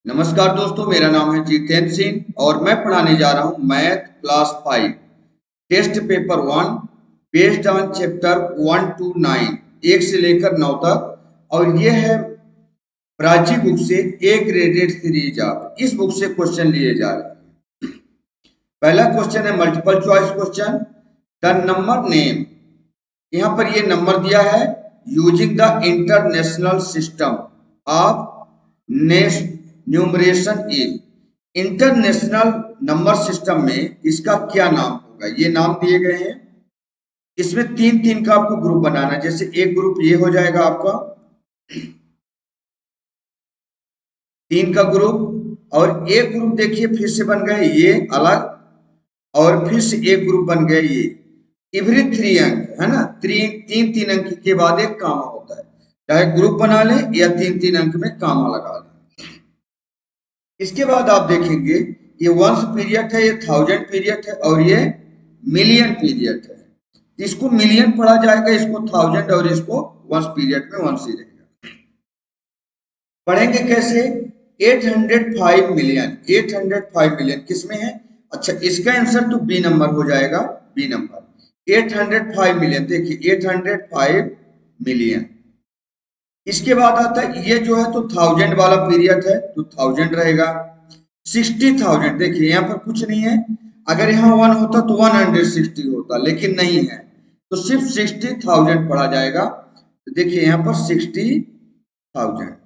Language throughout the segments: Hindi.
नमस्कार दोस्तों, मेरा नाम है जितेंद्र सिंह और मैं पढ़ाने जा रहा हूं math class 5 test paper 1 based on chapter 1 to 9 1 से लेकर 9 तक। और ये है प्राची बुक से ए ग्रेडेड सीरीज। आप इस बुक से क्वेश्चन लिए जा रहे हैं। पहला क्वेश्चन है multiple choice question. The number name, यहाँ पर ये नंबर दिया है using the international system of numeration is. International number system में इसका क्या नाम होगा, ये नाम दिए गए हैं। इसमें तीन तीन का आपको ग्रुप बनाना है। जैसे एक ग्रुप ये हो जाएगा आपका 3 का ग्रुप, और एक ग्रुप देखिए फिर से बन गए ये अलग, और फिर से एक ग्रुप बन गया ये। एवरी 3 अंक है ना, तीन अंक के बाद एक कामा होता है। चाहे ग्रुप बना ले या तीन अंक में कामा लगा ले। इसके बाद आप देखेंगे ये वंस पीरियड है, ये 1000 पीरियड है, और ये मिलियन पीरियड है। इसको मिलियन पढ़ा जाएगा, इसको 1000, और इसको वंस पीरियड में वंस ही रहेगा। पढ़ेंगे कैसे? 805 मिलियन। 805 मिलियन किसमें है? अच्छा, इसका आंसर तो बी नंबर हो जाएगा। B number 805 million. देखिए 805 मिलियन। इसके बाद आता है ये जो है तो 1000 वाला पीरियड है तो 1000 रहेगा। 60,000, देखिए यहाँ पर कुछ नहीं है। अगर यहाँ 1 होता तो 160 होता, लेकिन नहीं है तो सिर्फ 60,000 पढ़ा जाएगा। तो देखिए यहाँ पर 60,000।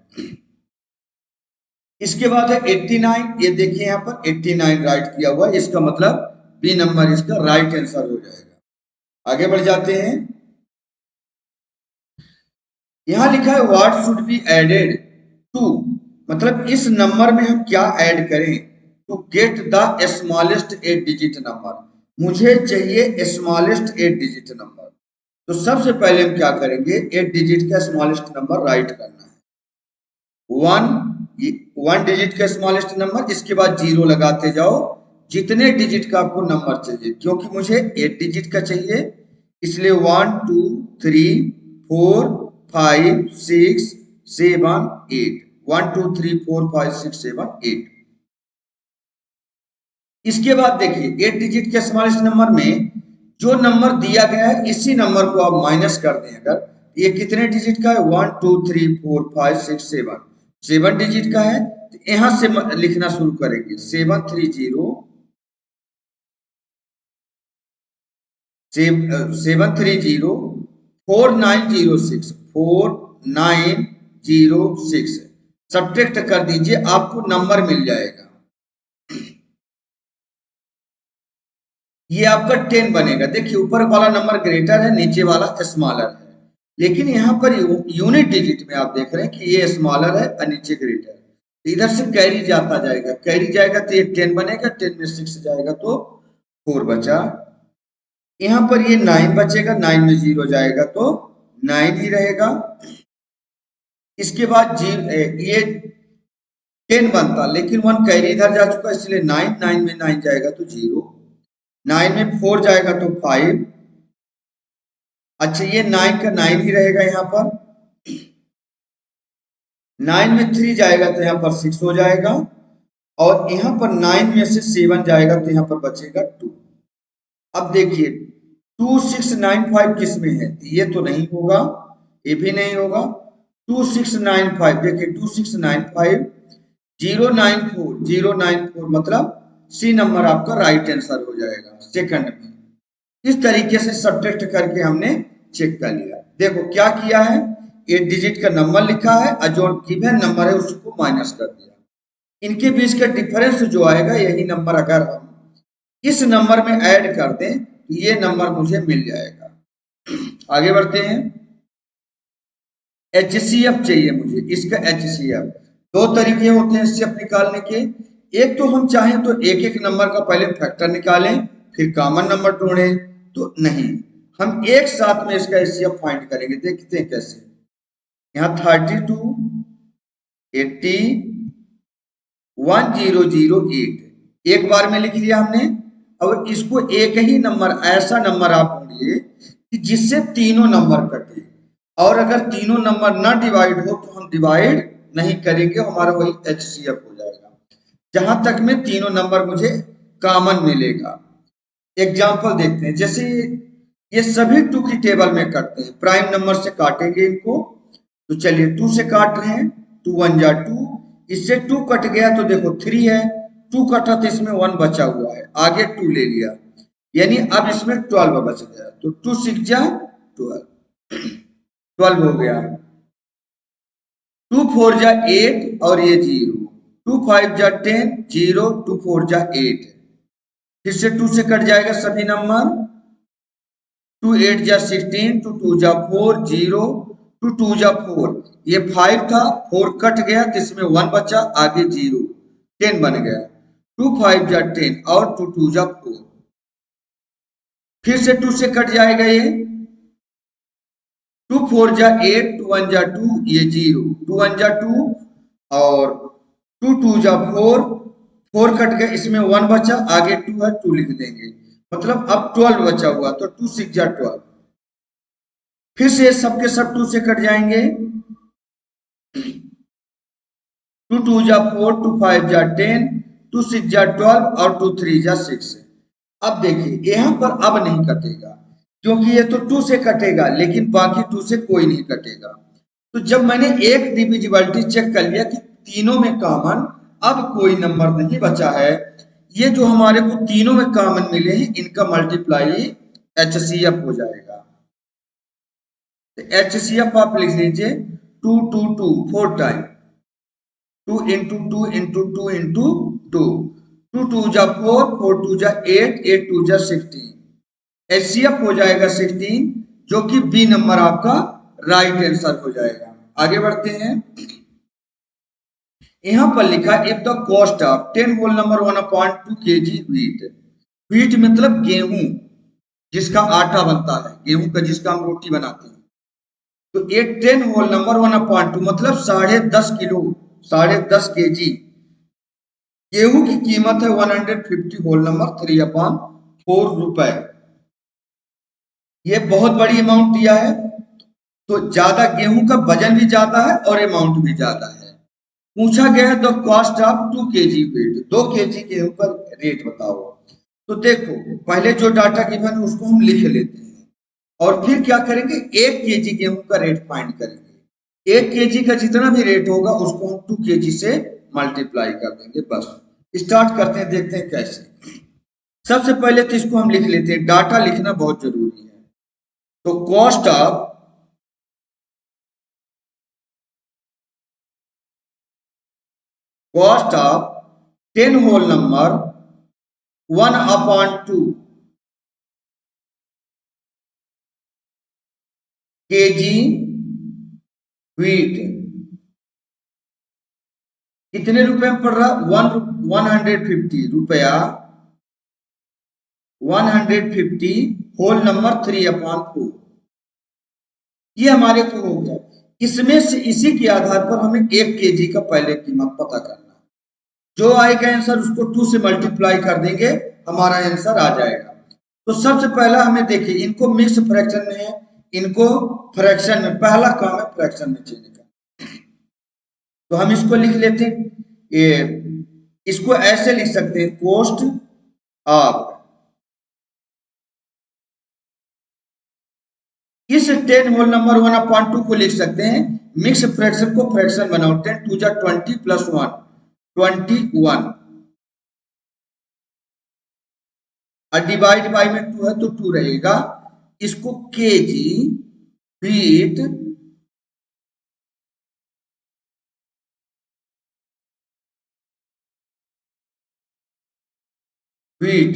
इसके बाद है 89। ये देखिए यहाँ पर 89 राइट किया हुआ है, इसका मतलब बी नंबर इसका राइट आंसर हो जाएगा। आगे बढ़ जाते हैं। यहां लिखा है what should be added to, मतलब इस नंबर में हम क्या ऐड करें to get the smallest 8 digit number. मुझे चाहिए स्मॉलेस्ट 8 डिजिट नंबर। तो सबसे पहले हम क्या करेंगे, 8 डिजिट का स्मॉलेस्ट नंबर राइट करना है। 1 डिजिट का स्मॉलेस्ट नंबर, इसके बाद 0 लगाते जाओ जितने डिजिट का आपको नंबर चाहिए। क्योंकि मुझे 8 डिजिट का चाहिए, इसलिए 1 2 3 4 5 6 7 8। 1 2 3 4 5 6 7 8। इसके बाद देखिए 8 डिजिट के स्मॉलेस्ट नंबर में जो नंबर दिया गया है इसी नंबर को आप माइनस कर दें। अगर ये कितने डिजिट का है, 1 2 3 4 5 6 7, 7 डिजिट का है, तो यहां से लिखना शुरू करेंगे 730 4906 4906 सब्ट्रैक्ट कर दीजिए, आपको नंबर मिल जाएगा। ये आपका 10 बनेगा। देखिए ऊपर वाला नंबर ग्रेटर है, नीचे वाला स्मॉलर है, लेकिन यहाँ पर यूनिट डिजिट में आप देख रहे हैं कि ये स्मॉलर है और नीचे ग्रेटर है। तो इधर से कैरी जाता जाएगा, कैरी जाएगा तो ये 10 बनेगा, 10 में 6 जाएगा तो 4 बचा। यहाँ पर ये 9 बचेगा, 9 में 0 जाएगा तो 9 ही रहेगा। इसके बाद ये 10 बनता, लेकिन 1 कैरी इधर जा चुका, इसलिए 9 में 9 जाएगा तो 0, 9 में 4 जाएगा तो 5। अच्छा, ये 9 का 9 ही रहेगा यहाँ पर। 9 में 3 जाएगा तो यहाँ पर 6 हो जाएगा, और यहाँ पर 9 में से 7 जाएगा तो यहाँ पर बचेगा 2। अब देखिए 2695 किस में है, ये तो नहीं होगा, ये भी नहीं होगा। 2695, देखिए 2695 094 मतलब सी नंबर आपका राइट आंसर हो जाएगा सेकंड में। इस तरीके से सब्ट्रैक्ट करके हमने चेक कर लिया। देखो क्या किया है, 8 डिजिट का नंबर लिखा है और जो गिवन नंबर है उसको माइनस कर दिया। इनके बीच का डिफरेंस जो आएगा, यही नंबर अगर हम इस नंबर में ऐड कर दें तो ये नंबर मुझे मिल जाएगा। आगे बढ़ते हैं। HCF चाहिए मुझे, इसका HCF। 2 तरीके होते हैं HCF निकालने के। एक तो हम चाहें तो एक एक नंबर का पहले फैक्टर निकालें फिर कॉमन नंबर ढूंढें, तो नहीं, हम एक साथ में इसका HCF फाइंड करेंगे। देखते हैं कैसे। यहाँ 32 80 1008 एक बार में लिख लिया हमने। अब इसको एक ही नंबर, ऐसा नंबर आप ढूंढिए कि जिससे तीनों नंबर कटे, और अगर तीनों नंबर ना डिवाइड हो तो हम डिवाइड नहीं करेंगे, हमारा वही HCF हो जाएगा। जहां तक में तीनों नंबर मुझे कॉमन मिलेगा। एग्जाम्पल देखते हैं, जैसे ये सभी 2 की टेबल में करते हैं, प्राइम नंबर से काटेंगे इनको। तो चलिए 2 से काट रहे हैं, 2 1 जा 2, इससे 2 कट गया तो देखो 3 है, 2 कटा तो इसमें 1 बचा हुआ है, आगे 2 ले लिया, यानी अब इसमें 12 बच गया, तो 2 6 जा 12, 12 हो गया। 2 4 जा 8 और ये 0, 2 5 जा 10, 0 2 4 जा 8, फिर से 2 से कट जाएगा सभी नंबर, 2 8 जा 16, 2 2 जा 4, 0 2 2 जा 4, ये 5 था, 4 कट गया तो इसमें 1 बचा, आगे 0, 10 बन गया, 2 5 जा 10 और 2 2 जा 4, फिर से 2 से कट जाएगा ये, 2 4 जा 8, 2 1 जा 2, ये 0 2 1 जा 2 और 2 2 जा 4, 4 कट गया, इसमें 1 बचा, आगे 2 है 2 लिख देंगे, मतलब अब 12 बचा हुआ, तो 2 6 जा 12, फिर से सबके सब 2 से कट जाएंगे, 2 2 जा 4, 2 5 जा 10, 2 6 जा 12 और 2 3 जा 6। अब देखिए यहां पर अब नहीं कटेगा, क्योंकि ये तो 2 से कटेगा, लेकिन बाकी 2 से कोई नहीं कटेगा। तो जब मैंने एक डिविजिबिलिटी चेक कर लिया कि तीनों में कॉमन, अब कोई नंबर नहीं बचा है, ये जो हमारे को तीनों में कॉमन मिले हैं इनका मल्टीप्लाई HCF हो जाएगा। HCF आप लिख लीजिए 2 2 2 4 टाइम, 2 into 2 into 2 into 2, 2 2 जा 4, 4 2 जा 8, 8 2 जा 16, HCF हो जाएगा 16, जो कि बी नंबर आपका राइट आंसर हो जाएगा। आगे बढ़ते हैं, यहां पर लिखा if the cost of 10 whole number 1/2 kg wheat, wheat मतलब गेहूं जिसका आटा बनता है, गेहूं का जिसका हम रोटी बनाते हैं, तो ये 10 होल नंबर 1/2 मतलब 10.5 किलो, 10.5 kg गेहूं की कीमत है 150 होल नंबर 3/4 रुपए। ये बहुत बड़ी अमाउंट दिया है, तो ज्यादा गेहूं का वजन भी ज्यादा है और अमाउंट भी ज्यादा है। पूछा गया है the cost of 2 kg wheat, 2 kg गेहूं का रेट बताओ। तो देखो पहले जो डाटा गिवन है उसको हम लिख लेते हैं और फिर क्या करेंगे, 1 kg गेहूं का रेट फाइंड करेंगे, 1 kg का जितना भी रेट होगा उसको हम 2 kg से मल्टीप्लाई कर देंगे। बस स्टार्ट करते हैं, देखते हैं कैसे। सबसे पहले तो इसको हम लिख लेते हैं, डाटा लिखना बहुत जरूरी है। तो cost of 10 whole number 1/2 kg wheat कितने रुपए में पड़ रहा, 150 रुपया, 150 होल नंबर 3/4, ये हमारे को हो गया। इसमें से इसी के आधार पर हमें 1 kg का पहले कीमत पता करना है, जो आएगा आंसर उसको 2 से मल्टीप्लाई कर देंगे, हमारा आंसर आ जाएगा। तो सबसे पहला हमें देखिए, इनको मिक्स फ्रैक्शन में है, इनको फ्रैक्शन में, पहला काम है फ्रैक्शन में चेंज करना। तो हम इसको लिख लेते हैं, ये इसको ऐसे लिख सकते हैं, कॉस्ट ऑफ इस 10 होल नंबर 1/2 को लिख सकते हैं, मिक्स फ्रैक्शन को फ्रैक्शन बनाओ, 10 2 जा 20 प्लस 1 21, और डिवाइड बाई में 2 है तो 2 रहेगा, इसको केजी फीट फीट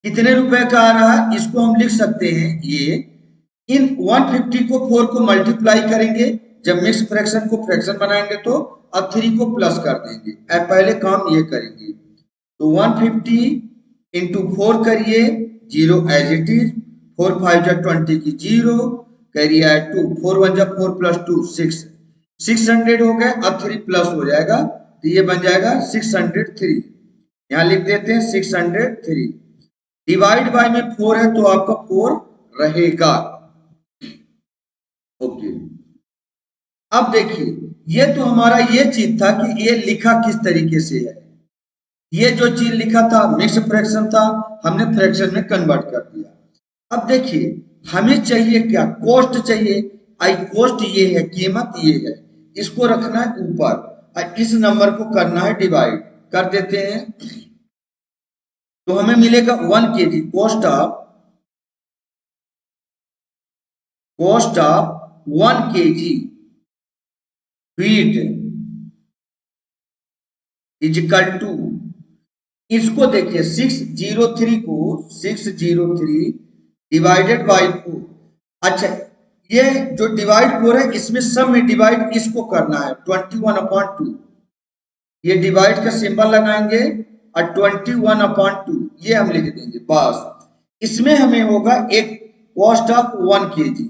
कितने रुपए का आ रहा है, इसको हम लिख सकते हैं, ये इन 150 को 4 को मल्टीप्लाई करेंगे, जब मिक्स फ्रैक्शन को फ्रैक्शन बनाएंगे तो, अब 3 को प्लस कर देंगे, पहले काम ये करेंगे। तो 150 इंटू 4 करिए, 0 एज इट इज, 4 5 जा 20 की 0, करिए 2, 4 1 जा 4 प्लस 2 6, 600 हो गए, अब 3 प्लस हो जाएगा तो ये बन जाएगा 603, यहाँ लिख देते हैं 603, डिवाइड बाय में 4 है तो आपका 4 रहेगा। ओके, अब देखिए ये तो हमारा ये चीज था कि ये लिखा किस तरीके से है। ये जो चीज लिखा था मिक्स फ्रैक्शन था, हमने फ्रैक्शन में कन्वर्ट कर दिया। अब देखिए हमें चाहिए क्या, कॉस्ट चाहिए। आई कॉस्ट ये है, कीमत ये है, इसको रखना है ऊपर और इस नंबर को करना है डिवाइड। कर देते हैं तो हमें मिलेगा 1 kg cost of 1 kg wheat is equal to, इसको देखिए 603 को 603 डिवाइडेड बाई 4। अच्छा ये जो डिवाइड 4 है इसमें सब में डिवाइड इसको करना है 21/2। ये डिवाइड का सिंबल लगाएंगे और 21/2 ये हम लिख देंगे बस। इसमें हमें होगा एक कॉस्ट ऑफ 1 kg,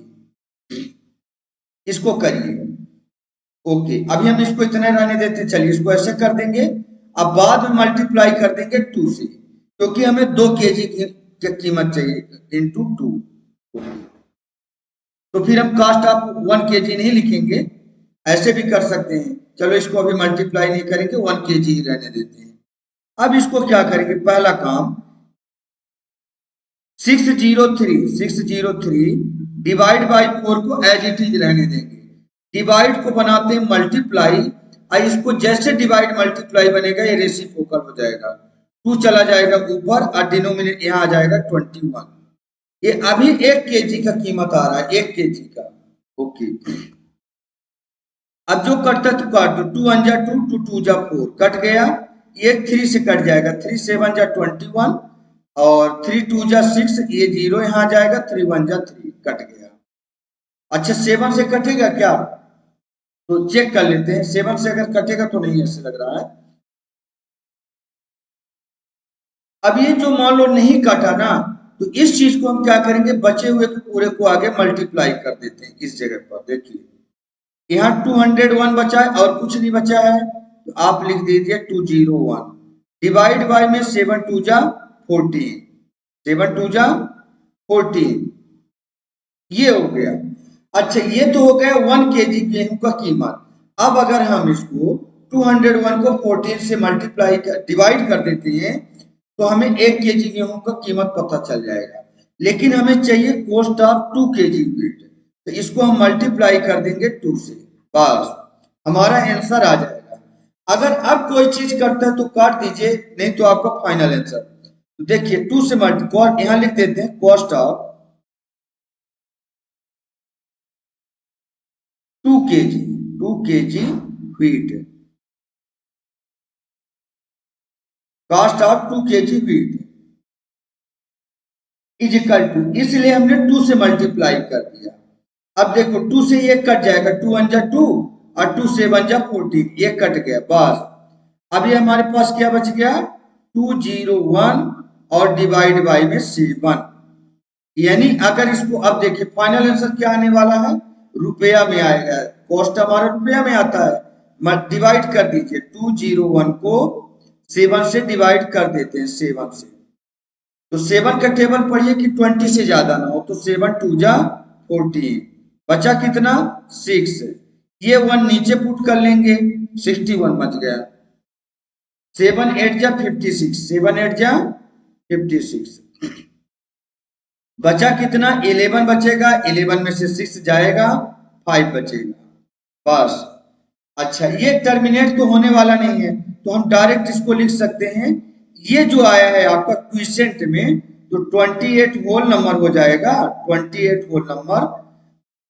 इसको करिए। ओके अभी हम इसको इतने रहने देते, चलिए इसको ऐसे कर देंगे। अब बाद में मल्टीप्लाई कर देंगे 2 से, क्योंकि हमें 2 kg की कीमत चाहिए इंटू 2। तो फिर हम कास्ट ऑफ 1 kg नहीं लिखेंगे, ऐसे भी कर सकते हैं। चलो इसको अभी मल्टीप्लाई नहीं करेंगे, 1 kg ही रहने देते हैं। अब इसको क्या करेंगे, पहला काम 603 डिवाइड बाई 4 को एज इट इज रहने देंगे। डिवाइड को बनाते हैं मल्टीप्लाई, और इसको जैसे डिवाइड मल्टीप्लाई बनेगा ये रेसिप्रोकल हो जाएगा, 2 चला जाएगा ऊपर और डिनोमिनेटर यहाँ आ जाएगा 21। ये अभी 1 kg का कीमत आ रहा है, 1 kg का। ओके अब जो कटता तो काट दो, 2 1 जा 2, 2 2 जा 4 कट गया। ये 3 से कट जाएगा, 3 7 जा 21 और 3 2 जा 6, ये 0 यहाँ आ जाएगा, 3 1 जा 3 कट गया। अच्छा 7 से कटेगा क्या, तो चेक कर लेते हैं। 7 से अगर कटेगा तो नहीं ऐसे लग रहा है। अब ये जो मान लो नहीं काटा ना, तो इस चीज को हम क्या करेंगे, बचे हुए को पूरे को आगे मल्टीप्लाई कर देते हैं इस जगह पर। देखिए यहाँ 201 बचा है और कुछ नहीं बचा है, तो आप लिख दीजिए 201 डिवाइड बाय में 7 2 जा 14, 7 2 जा 14 ये हो गया। अच्छा ये तो हो गया 1 kg गेहूं का कीमत। अब अगर हम इसको 201 को 14 से मल्टीप्लाई डिवाइड कर देते हैं तो हमें 1 kg गेहूं का कीमत पता चल जाएगा। लेकिन हमें चाहिए कॉस्ट ऑफ 2 kg व्हीट, तो इसको हम मल्टीप्लाई कर देंगे 2 से, बस हमारा आंसर आ जाएगा। अगर अब कोई चीज करता है तो काट दीजिए, नहीं तो आपका फाइनल आंसर। तो देखिए 2 से मल्टीप्लाई, यहां लिख देते हैं cost of 2 kg wheat, cost of 2 kg wheat is equal to, इसलिए हमने 2 से मल्टीप्लाई कर दिया। अब देखो 2 से ये कट जाएगा, 2 1 जा 2 और 2 7 जा 14, ये कट गया बस। अब ये हमारे पास क्या बच गया, 201 और डिवाइड बाई में 7। यानी अगर इसको अब देखिए फाइनल आंसर क्या आने वाला है, रुपया में आएगा। कॉस्ट हमारा रुपया में आता है, डिवाइड कर दीजिए 201 को 7 से डिवाइड कर देते हैं 7 से, तो 7 का टेबल पढ़िए कि 20 से ज्यादा ना हो, तो 7 2 जा 14 बचा कितना 6, ये 1 नीचे पुट कर लेंगे 61 बच गया। 7 8 जा 56, 7 8 जा 56 बचा कितना 11 बचेगा, 11 में से 6 जाएगा 5 बचेगा बस। अच्छा ये टर्मिनेट तो होने वाला नहीं है, तो हम डायरेक्ट इसको लिख सकते हैं, ये जो आया है आपका क्विसेंट में तो 28 होल नंबर हो जाएगा, 28 होल नंबर।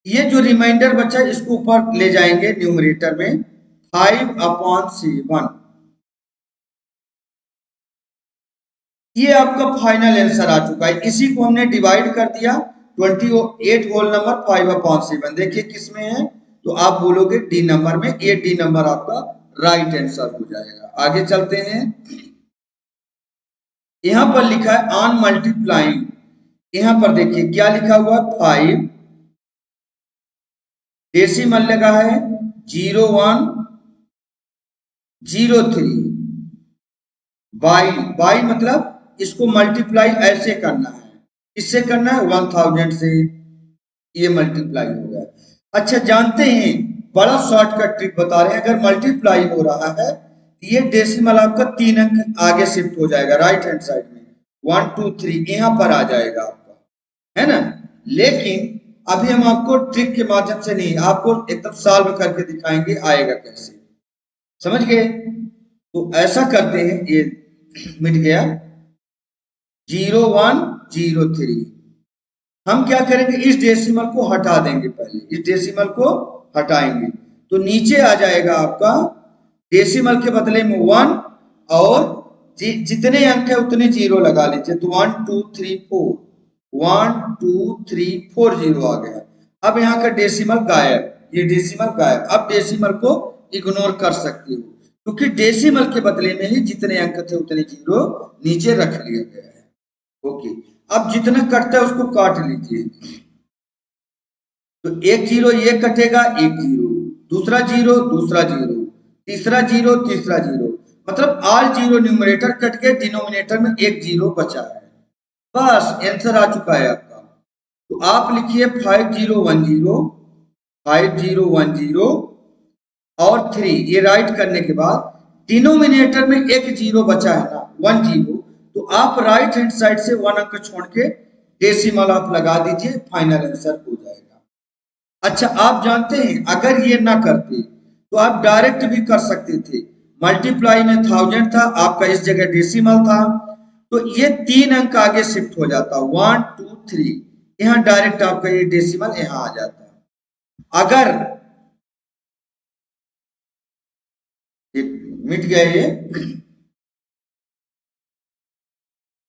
ये जो रिमाइंडर बचा इसको ऊपर ले जाएंगे न्यूमरेटर में 5/7, ये आपका फाइनल आंसर आ चुका है। इसी को हमने डिवाइड कर दिया 28 होल नंबर 5/7। देखिए किसमें है, तो आप बोलोगे डी नंबर में, ये डी नंबर आपका राइट आंसर हो जाएगा। आगे चलते हैं, यहां पर लिखा है ऑन मल्टीप्लाइंग, यहां पर देखिए क्या लिखा हुआ 5 डेसिमल लगा है 0103 बाई मतलब इसको मल्टीप्लाई ऐसे करना है, इससे करना है 1000 से, ये मल्टीप्लाई होगा। अच्छा जानते हैं बड़ा शॉर्टकट ट्रिक बता रहे हैं। अगर मल्टीप्लाई हो रहा है तो ये डेसिमल आपका 3 अंक आगे शिफ्ट हो जाएगा राइट हैंड साइड में, 1 2 3 यहाँ पर आ जाएगा आपका, है ना। लेकिन अभी हम आपको ट्रिक के माध्यम से नहीं, आपको एकदम सॉल्व करके दिखाएंगे आएगा कैसे, समझ गए। तो ऐसा करते हैं, ये मिट गया 0 1 0 3। हम क्या करेंगे, इस डेसिमल को हटा देंगे, पहले इस डेसिमल को हटाएंगे तो नीचे आ जाएगा आपका डेसिमल के बदले में 1 और जितने अंक है उतने जीरो लगा लीजिए। तो 1 2 3 4, 1 2 3 4 जीरो आ गया। अब यहाँ का डेसिमल गायब, ये डेसिमल गायब। अब डेसिमल को इग्नोर कर सकते हो क्योंकि डेसिमल के बदले में ही जितने अंक थे उतने जीरो नीचे रख लिया गया है। ओके, अब जितना कटता है उसको काट लीजिए। तो एक जीरो ये कटेगा, एक जीरो, दूसरा जीरो, दूसरा जीरो, तीसरा जीरो, तीसरा जीरो, मतलब ऑल जीरो न्यूमरेटर कट के डिनोमिनेटर में एक जीरो बचा है। बस आंसर आ चुका है आपका। तो आप लिखिए 5010, 5010 और 3, ये राइट करने के बाद डिनोमिनेटर में एक जीरो बचा है ना, 1 जीरो, तो आप राइट हैंड साइड से 1 अंक छोड़ के डेसिमल आप लगा दीजिए, फाइनल आंसर हो जाएगा। अच्छा, आप जानते हैं अगर ये ना करते तो आप डायरेक्ट भी कर सकते थे। मल्टीप्लाई में 1000 था, आपका इस जगह डेसिमल था, तो ये 3 अंक आगे शिफ्ट हो जाता, 1 2 3, यहाँ डायरेक्ट आपका ये डेसिमल यहाँ आ जाता। अगर मिट गया ये,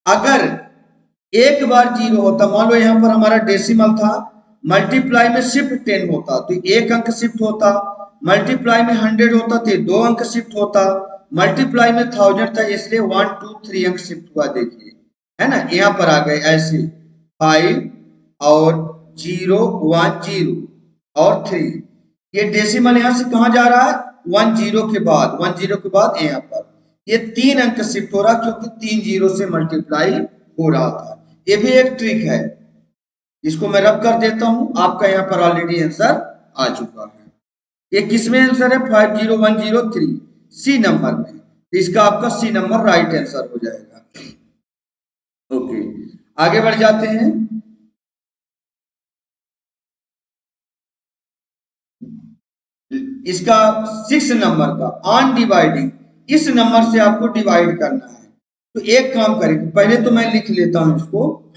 अगर एक बार जीरो होता, मान लो यहाँ पर हमारा डेसिमल था, मल्टीप्लाई में शिफ्ट 10 होता तो एक अंक शिफ्ट होता, मल्टीप्लाई में 100 होता तो 2 अंक शिफ्ट होता, मल्टीप्लाई में 1000 था इसलिए 1 2 3 अंक शिफ्ट हुआ, देखिए, है ना। यहाँ पर आ गए ऐसे 5 और 0 1 0 और 3, ये डेसिमल यहाँ से कहाँ जा रहा है, 1 0 के बाद, 1 0 के बाद यहाँ पर ये 3 अंक शिफ्ट हो रहा क्योंकि 3 जीरो से मल्टीप्लाई हो रहा था। ये भी एक ट्रिक है, इसको मैं रब कर देता हूं, आपका यहाँ पर ऑलरेडी आंसर आ चुका है। ये किसमें आंसर है, 50103 सी नंबर में, तो इसका आपका सी नंबर राइट आंसर हो जाएगा। ओके, आगे बढ़ जाते हैं। इसका 6 नंबर का ऑन डिवाइडिंग, इस नंबर से आपको डिवाइड करना है। तो एक काम करेंगे, पहले तो मैं लिख लेता हूं इसको,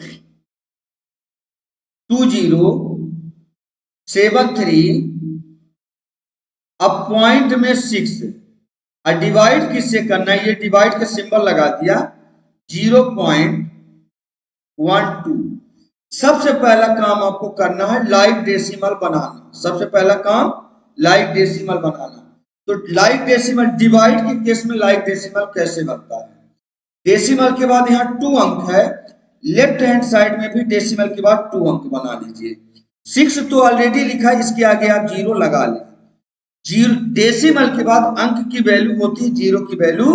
2073, अब पॉइंट में 6 और डिवाइड किससे करना है, ये डिवाइड का सिंबल लगा दिया, 0.12। सबसे पहला काम आपको करना है लाइक डेसिमल बनाना, सबसे पहला काम लाइक डेसिमल बनाना। तो लाइक डेसिमल डिवाइड के केस में लाइक डेसिमल कैसे बनता है, डेसिमल के बाद यहाँ 2 अंक है, लेफ्ट हैंड साइड में भी डेसिमल के बाद 2 अंक बना लीजिए। 6 तो ऑलरेडी लिखा है, इसके आगे आप जीरो लगा लें। जीरो डेसिमल के बाद अंक की वैल्यू होती है, जीरो की वैल्यू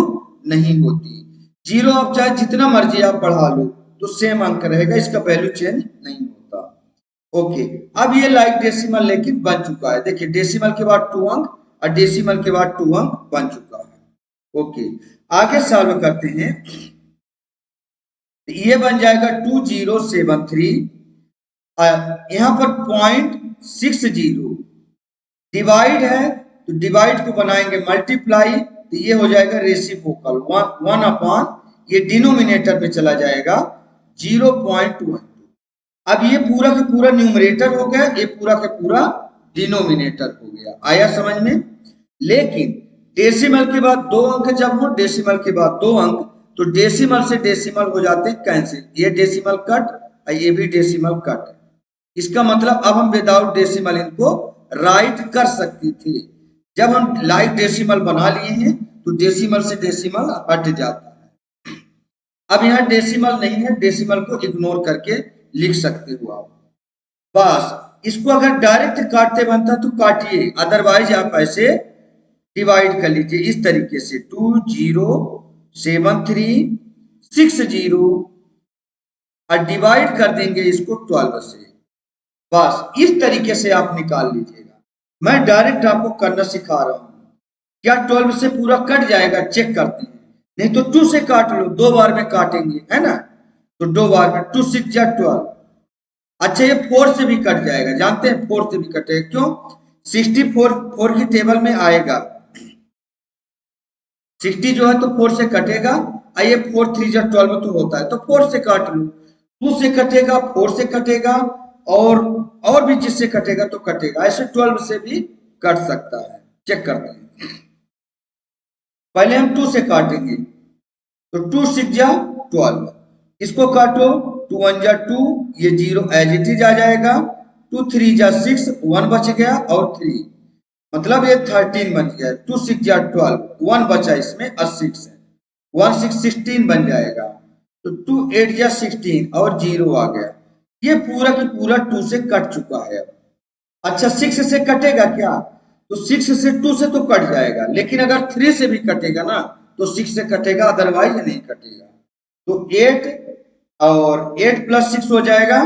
नहीं होती। जीरो आप चाहे जितना मर्जी आप बढ़ा लो तो सेम अंक रहेगा, इसका वैल्यू चेंज नहीं होता। ओके, अब ये लाइक डेसिमल लेकिन बन चुका है, देखिए डेसिमल के बाद 2 अंक और डेसिमल के बाद 2 अंक बन चुका है। ओके, आगे सॉल्व करते हैं। ये बन जाएगा 2073, यहां पर 0.60, डिवाइड है तो डिवाइड को बनाएंगे मल्टीप्लाई, तो ये हो जाएगा रेसिप्रोकल, 1 अपॉन, ये डिनोमिनेटर में चला जाएगा 0.12। अब ये पूरा का पूरा न्यूमरेटर हो गया, ये पूरा का पूरा डिनोमिनेटर हो गया, आया समझ में। लेकिन डेसिमल के बाद 2 अंक जब हो, डेसिमल के बाद 2 अंक, तो डेसिमल से डेसिमल हो जाते हैं कैंसिल, ये डेसिमल कट और ये भी डेसिमल कट। इसका मतलब अब हम विदाउट डेसिमल इनको राइट कर सकती थी। जब हम लाइक डेसिमल बना लिए हैं तो डेसिमल से डेसिमल हट जाता है। अब यहाँ डेसिमल नहीं है, डेसिमल को इग्नोर करके लिख सकते हो आप। बस इसको अगर डायरेक्ट काटते बनता तो काटिए, अदरवाइज आप ऐसे डिवाइड कर लीजिए इस तरीके से, 207360 और डिवाइड कर देंगे इसको 12 से। बस इस तरीके से आप निकाल लीजिएगा। मैं डायरेक्ट आपको करना सिखा रहा हूं। क्या 12 से पूरा कट जाएगा? चेक करते हैं। नहीं तो 2 से काट लो, 2 बार में काटेंगे, है ना? तो 2 बार में 2 6 जा 12। अच्छा, ये 4 से भी कट जाएगा, जानते हैं 4 से भी कटेगा क्यों? 64 4 की टेबल में आएगा। 60 जो है तो 4 से कटेगा। आइए 4 3 जा 12 तो होता है, तो 4 से काट लो। 2 से कटेगा, 4 से कटेगा, और भी जिससे कटेगा तो कटेगा। ऐसे 12 से भी कट सकता है। चेक करते हैं। पहले हम 2 से काटेंगे, तो 2 6 जा 12। इसको काटो, 2 1 जा 2, ये 0 एज इट इज आ जाएगा। 2 3 जा 6, 1 बच गया, और 3, मतलब ये 13 बन गया। 2 6 जा 12, 1 बचा इसमें, और 6 है, 1 6 16 बन जाएगा। तो 2 8 जा 16, और 0 आ गया। ये पूरा की पूरा 2 से कट चुका है। अच्छा, 6 से कटेगा क्या? तो 6 से 2 से तो कट जाएगा, लेकिन अगर 3 से भी कटेगा ना तो 6 से कटेगा, अदरवाइज नहीं कटेगा। तो 8, और 8 प्लस 6 हो जाएगा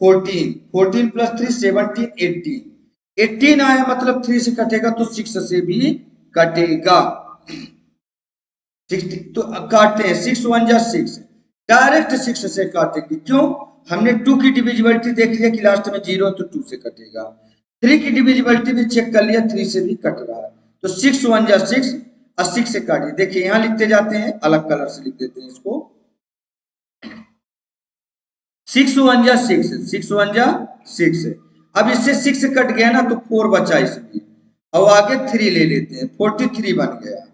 14, 14 प्लस 3 17, 18, 18 आया, मतलब 3 से कटेगा तो 6 से भी कटेगा। 60 तो काटते हैं, 6 1 जा 6, डायरेक्ट 6 से काटेंगे। क्यों? हमने 2 की डिविजिबिलिटी देख लिया कि लास्ट में 0 तो 2 से कटेगा। 3 की डिविजिबिलिटी भी चेक कर लिया, 3 से भी कट रहा है। तो 6 1 जा 6, और 6 से काटिए। देखिए यहां लिखते जाते हैं, अलग कलर से लिख देते हैं इसको। 6 1 जा 6, 6 1 जा 6। अब इससे 6 कट गया ना तो 4 बचा इसमें, और आगे 3 ले लेते हैं, 43 बन गया।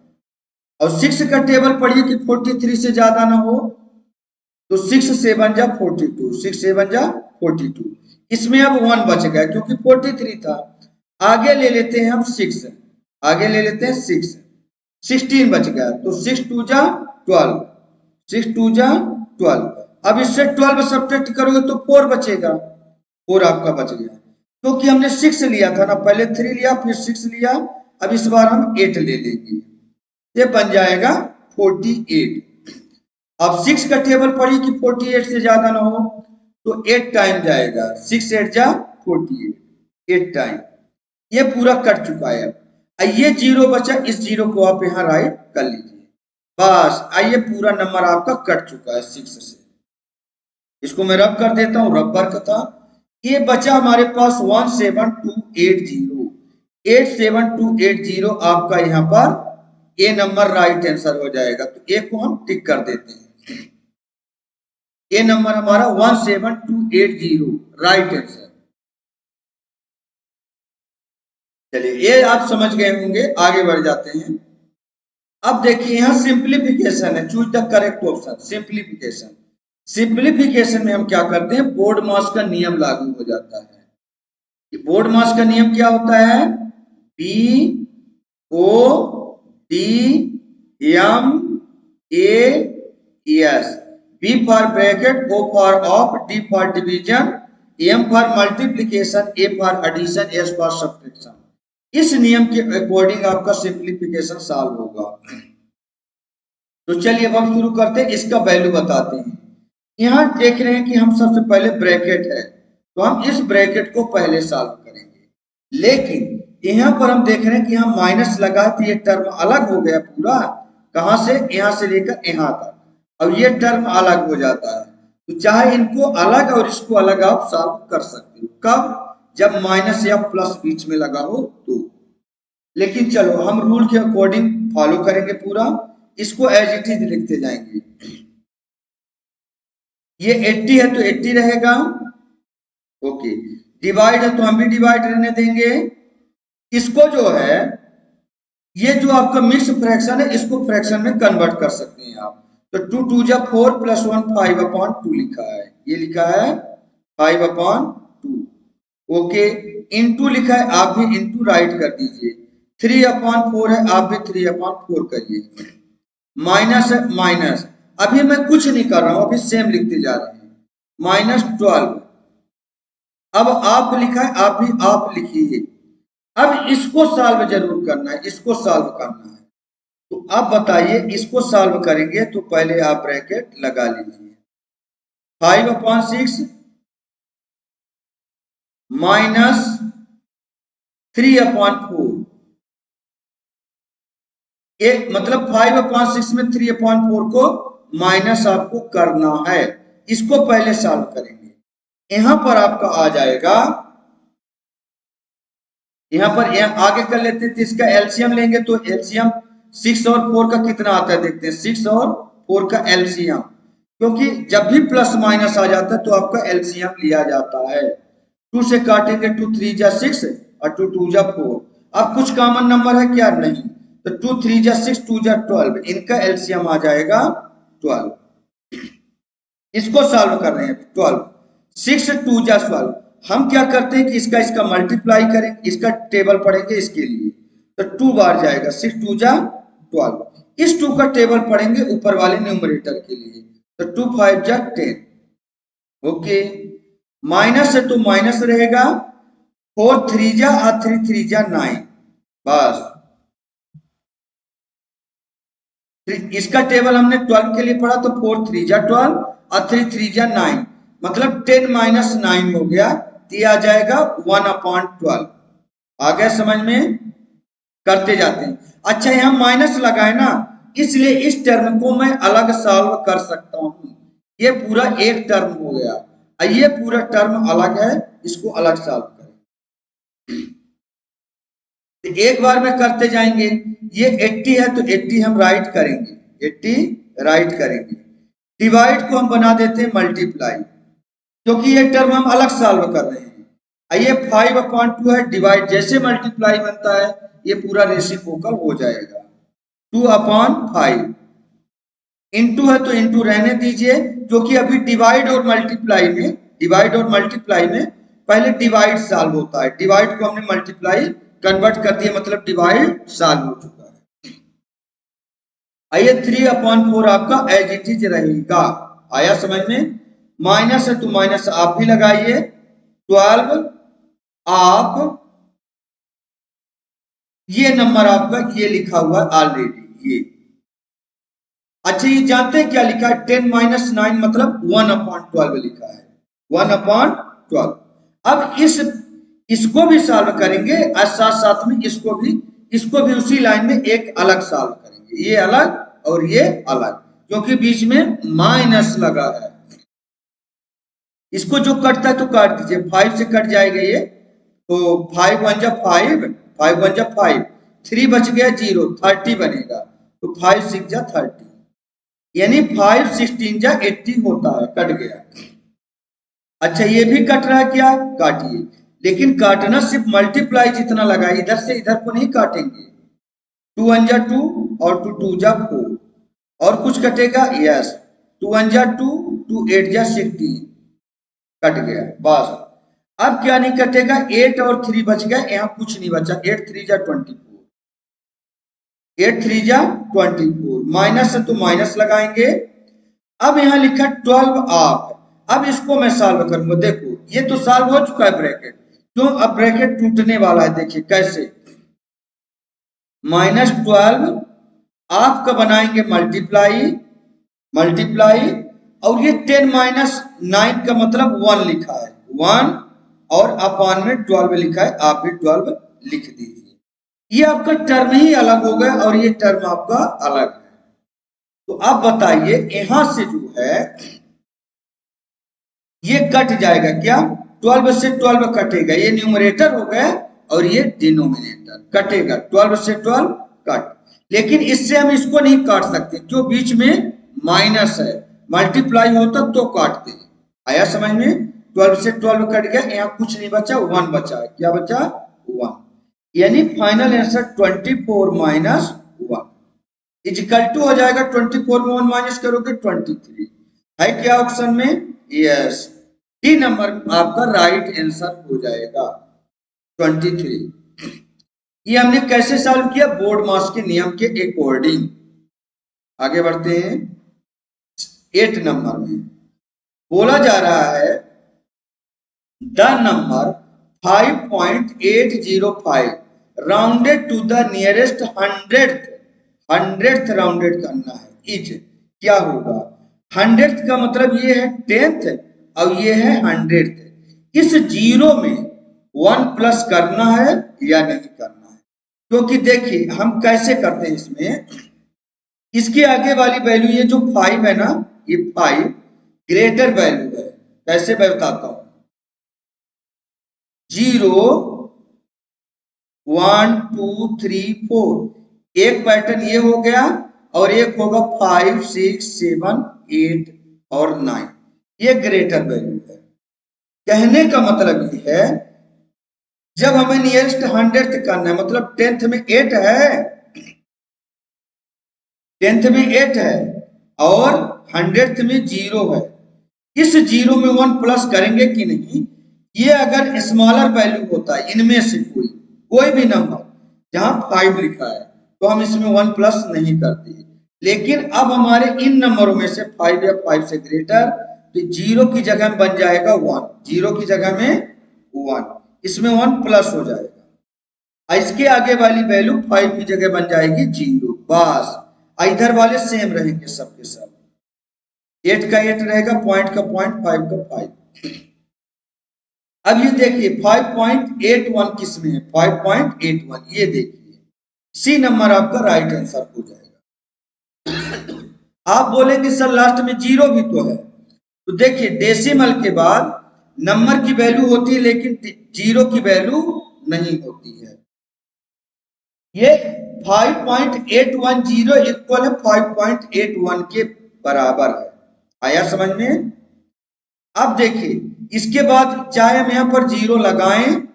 और 6 का टेबल पढ़िए कि 43 से ज्यादा ना हो, तो 6 7 जा 42, 6 7 जा 42। इसमें अब 1 बच गया क्योंकि 43 था। आगे ले लेते हैं हम 6, आगे ले लेते हैं 6, 16 बच गया, तो 6 2 जा 12, 6 2 जा 12। अब इससे 12 सब्ट्रैक्ट करोगे तो 4 बचेगा, 4 आपका बच गया। क्योंकि हमने 6 लिया था ना, पहले 3 लिया फिर 6 लिया, अब इस बार हम 8 ले लेंगे, ये बन जाएगा 48। अब 6 का टेबल पढ़िए कि 48 से ज्यादा ना हो, तो 8 टाइम जाएगा, 6 8 जा 48, 8 टाइम। ये पूरा कट चुका है। अब ये 0 बचा, इस 0 को आप यहां राइट कर लीजिए। बस आइए, पूरा नंबर आपका कट चुका है 6 से। इसको मैं रब कर देता हूं, रब वर्क था। ये बचा हमारे पास 17280, 87280 आपका यहाँ पर ए नंबर राइट आंसर हो जाएगा। तो ए को हम टिक कर देते हैं। ए नंबर हमारा 17280 राइट आंसर। चलिए, ये आप समझ गए होंगे, आगे बढ़ जाते हैं। अब देखिए यहां सिंप्लीफिकेशन है, choose the correct option. Simplification, simplification में हम क्या करते हैं, बोर्ड मास का नियम लागू हो जाता है। बोर्ड मास का नियम क्या होता है? B O D M A S. B for bracket, O for of, D for division, M for multiplication, A for addition, S for subtraction. इस नियम के अकॉर्डिंग आपका सिंप्लीफिकेशन सॉल्व होगा। तो चलिए अब हम शुरू करते हैं, इसका वैल्यू बताते हैं। यहां देख रहे हैं कि हम सबसे पहले ब्रैकेट है, तो हम इस ब्रैकेट को पहले सॉल्व करेंगे। लेकिन यहां पर हम देख रहे हैं कि हम माइनस लगा तो ये टर्म अलग हो गया पूरा। कहां से? यहां से लेकर यहां तक, और ये टर्म अलग हो जाता है। तो चाहे इनको अलग और इसको अलग आप सॉल्व कर सकते हो। कब? जब माइनस या प्लस बीच में लगा हो तो। लेकिन चलो हम रूल के अकॉर्डिंग फॉलो करेंगे पूरा, इसको एज इट इज लिखते जाएंगे। ये 80 है तो 80 रहेगा, ओके। डिवाइड है तो हम भी डिवाइड रहने देंगे। इसको जो है, ये जो आपका मिक्स फ्रैक्शन है, इसको फ्रैक्शन में कन्वर्ट कर सकते हैं आप। तो 2 2 जा 4 प्लस 1 5/2 लिखा है, ये लिखा है 5/2, ओके। इनटू लिखा है, आप भी इनटू राइट कर दीजिए। 3/4 है, आप भी 3/4 करिए। माइनस है, माइनस, अभी मैं कुछ नहीं कर रहा हूं, अभी सेम लिखते जा रहे हैं। -12। अब आप लिखा है, आप भी आप लिखिए। अब इसको सॉल्व जरूर करना है, इसको सॉल्व करना है। तो आप बताइए, इसको सॉल्व करेंगे तो पहले आप ब्रैकेट लगा लीजिए। 5/6 माइनस 3/4 एक मतलब 5/6 में 3/4 को माइनस आपको करना है। इसको पहले सॉल्व करेंगे। यहां पर आपका आ जाएगा, यहां पर आगे कर लेते हैं तो इसका एलसीएम लेंगे तो एलसीएम 6 और 4 का कितना आता है देखते हैं। 6 और 4 का एलसीएम, क्योंकि जब भी प्लस माइनस आ जाता है तो आपका एलसीएम लिया जाता है। 2 से काटेंगे 2 3 जा 6 और 2 2 जा 4। अब कुछ कॉमन नंबर है क्या? नहीं। तो 2 3 जा 6 2 जा 12, इनका एलसीएम आ जाएगा 12। इसको सॉल्व कर रहे हैं 12। 6 2 जा 12। हम क्या करते हैं कि इसका मल्टीप्लाई करेंगे, इसका टेबल पढ़ेंगे इसके लिए। तो 2 बार जाएगा, 6 2 जा 12। इस 2 का टेबल पढ़ेंगे ऊपर वाले न्यूमरेटर के लिए। तो 2 5 जा 10। ओके, माइनस है तो माइनस रहेगा। 4 3 जा और 3 3 जा 9। बस इसका टेबल हमने 12 के लिए पढ़ा तो 4 3 जा 12 और 3 3 जा 9, मतलब 10 माइनस 9 हो गया। तो आ जाएगा 1/12। आ गया समझ में? करते जाते हैं। अच्छा, यहां माइनस लगा है ना, इसलिए इस टर्म को मैं अलग सॉल्व कर सकता हूं। ये पूरा एक टर्म हो गया, ये पूरा टर्म अलग है, इसको अलग सॉल्व करें। तो एक बार में करते जाएंगे। ये 80 है तो 80 हम राइट करेंगे, 80 राइट करेंगे। डिवाइड को हम बना देते हैं मल्टीप्लाई, क्योंकि ये टर्म हम अलग सॉल्व कर रहे हैं। ये 5/2 है, डिवाइड जैसे मल्टीप्लाई बनता है ये पूरा रेसिप्रोकल हो जाएगा। 2/5 इंटू है तो इंटू रहने दीजिए, क्योंकि अभी डिवाइड और मल्टीप्लाई में पहले डिवाइड सॉल्व होता है। डिवाइड को हमने मल्टीप्लाई कन्वर्ट कर दिया, मतलब डिवाइड सॉल्व हो चुका है। आइए 3/4 आपका एज इट इज रहेगा। आया समझ में? माइनस है तो माइनस आप भी लगाइए। 12 आप ये नंबर आपका ये लिखा हुआ ऑलरेडी। ये अच्छा, ये जानते हैं क्या लिखा है? 10 माइनस 9 मतलब 1/12 लिखा है, 1/12। अब इसको भी सॉल्व करेंगे और साथ साथ में इसको भी उसी लाइन में एक अलग सॉल्व करेंगे। ये अलग और ये अलग, क्योंकि बीच में माइनस लगा है। इसको जो कटता है तो काट दीजिए, 5 से कट जाएगा ये, तो 5 1 जा 5, 5 1 जा 5, 3 बच गया 0, 30 बनेगा। तो 5 6 जा 30, यानी 5 16 जा 80 होता है, कट गया। अच्छा, ये भी कट रहा है क्या? काटिए, लेकिन काटना सिर्फ मल्टीप्लाई जितना लगा, इधर से इधर को नहीं काटेंगे। 2 1 जा 2 और 2 2 जा 4, और कुछ कटेगा? यस, 2 1 जा 2, 2 8 जा 16, कट गया बस। अब क्या नहीं कटेगा? 8 और 3 बच गया, यहां कुछ नहीं बचा। 8 3 जा 24, 8 3 जा 24, माइनस है तो माइनस लगाएंगे। अब यहां लिखा 12 आप। अब इसको मैं सॉल्व करूंगा। देखो ये तो सॉल्व हो चुका है ब्रैकेट, क्यों? अब ब्रैकेट टूटने वाला है, देखिए कैसे। -12 आपका बनाएंगे मल्टीप्लाई, और ये 10 माइनस 9 का मतलब 1 लिखा है, 1, और अपान में 12 लिखा है, आप भी 12 लिख दीजिए। ये आपका टर्म ही अलग हो गया और ये टर्म आपका अलग है। तो आप बताइए, यहां से जो है ये कट जाएगा क्या? 12 से 12 कटेगा, ये न्यूमरेटर हो गया और ये डिनोमिनेटर कटेगा। 12 से 12 कट, लेकिन इससे हम इसको नहीं काट सकते, जो बीच में माइनस है। मल्टीप्लाई होता तो काटते। आया समझ में? 12 से 12 कट गया, यहाँ कुछ नहीं बचा, 1 बचा। क्या बचा? 1। यानी final answer 24 minus 1 equal to हो जाएगा 24 में 1 माइनस करोगे 23। है क्या ऑप्शन में? यस, डी नंबर आपका राइट आंसर हो जाएगा 23। ये हमने कैसे सॉल्व किया? बोर्ड मास के नियम के अकॉर्डिंग। आगे बढ़ते हैं। 8 नंबर में बोला जा रहा है the number 5.805 rounded to the nearest 100th rounded करना है, इज क्या होगा? 100th का मतलब ये है 10th और ये है 100th। इस जीरो में 1 प्लस करना है या नहीं करना है। क्योंकि देखिए हम कैसे करते हैं इसमें, इसके आगे वाली वैल्यू ये जो 5 है ना, ये 5 ग्रेटर वैल्यू है। कैसे मैं बताता हूं, 0 1 2 3 4 एक पैटर्न ये हो गया, और एक होगा 5 6 7 8 और 9, ये ग्रेटर वैल्यू है। कहने का मतलब ये है, जब हमें नियरेस्ट 100th करना है, मतलब 10th में 8 है, 10th में 8 है और 100th में 0 है, इस 0 में 1 प्लस करेंगे कि नहीं। ये अगर स्मॉलर वैल्यू होता है, इनमें से कोई भी नंबर जहां 5 लिखा है, तो हम इसमें 1 प्लस नहीं करते। लेकिन अब हमारे इन नंबरों में से 5 या 5 से ग्रेटर, तो 0 की जगह में बन जाएगा 1, 0 की जगह में 1, इसमें 1 प्लस हो जाएगा। इसके आगे वाली वैल्यू 5 की जगह बन जाएगी 0, बस। इधर वाले सेम रहेंगे सबके सब, 8 का 8 रहेगा, पॉइंट का पॉइंट, 5 का 5। अब ये देखिए 5.81 किस में है, 5.81, ये देखिए सी नंबर आपका राइट आंसर हो जाएगा। आप बोलेंगे सर लास्ट में 0 भी तो है, तो देखिए डेसिमल के बाद नंबर की वैल्यू होती है, लेकिन 0 की वैल्यू नहीं होती है। ये 5.810 इक्वल है 5.81 के बराबर है। आया समझ में। अब देखिए इसके बाद चाहे हम यहां पर 0 लगाएं,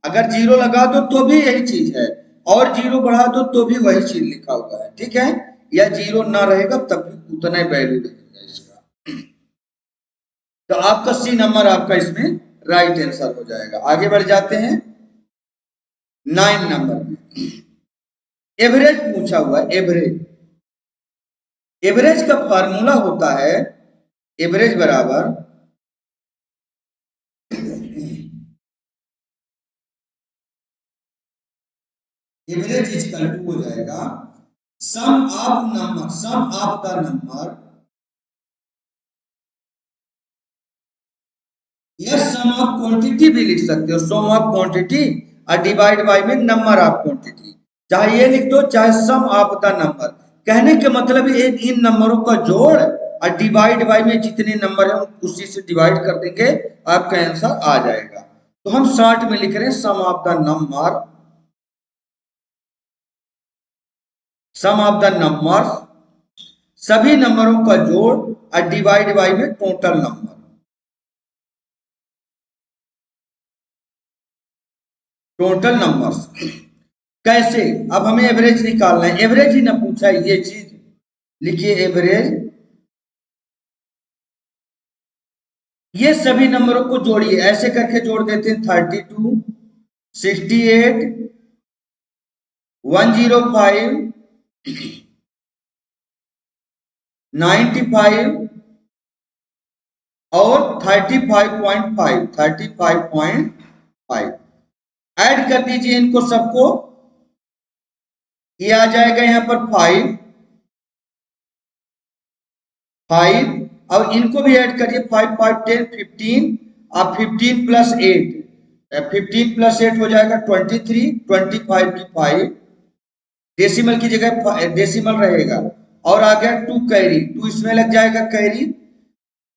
अगर 0 लगा दो तो भी यही चीज है, और 0 बढ़ा दो तो भी वही चीज लिखा हुआ है, ठीक है। या 0 ना रहेगा तब भी उतना ही वैल्यू लगेगा इसका। तो आपका सी नंबर आपका इसमें राइट आंसर हो जाएगा। आगे बढ़ जाते हैं 9 नंबर में। एवरेज पूछा हुआ है, एवरेज। एवरेज का फार्मूला होता है, एवरेज बराबर एवरेज इक्वल टू हो जाएगा sum of number, sum of the number, या सम ऑफ क्वांटिटी भी लिख सकते हो, सम ऑफ क्वांटिटी और डिवाइड बाय में नंबर ऑफ क्वांटिटी, चाहे ये लिख दो चाहे सम ऑफ द नंबर। कहने के मतलब इन नंबरों का जोड़ और डिवाइड बाय में जितने नंबर है उसी से डिवाइड कर देंगे, आपका आंसर आ जाएगा। तो हम शॉर्ट में लिख रहे हैं sum of the number, sum of the numbers, सभी नंबरों का जोड़ और डिवाइड बाय में टोटल नंबर, टोटल नंबर्स। कैसे, अब हमें एवरेज निकालना है, एवरेज ही ना पूछा है, ये चीज लिखिए एवरेज। ये सभी नंबरों को जोड़िए, ऐसे करके जोड़ देते हैं 32 68 105 95 और 35.5, 35.5 ऐड कर दीजिए इनको सबको। ये आ जाएगा यहां पर 5 और इनको भी ऐड करिए, 5 5 10 15 और 15 प्लस 8, 15 प्लस 8 हो जाएगा 23, 25 की 5 डेसिमल की जगह डेसिमल रहेगा, और आ गया 2 कैरी, 2 इसमें लग जाएगा कैरी,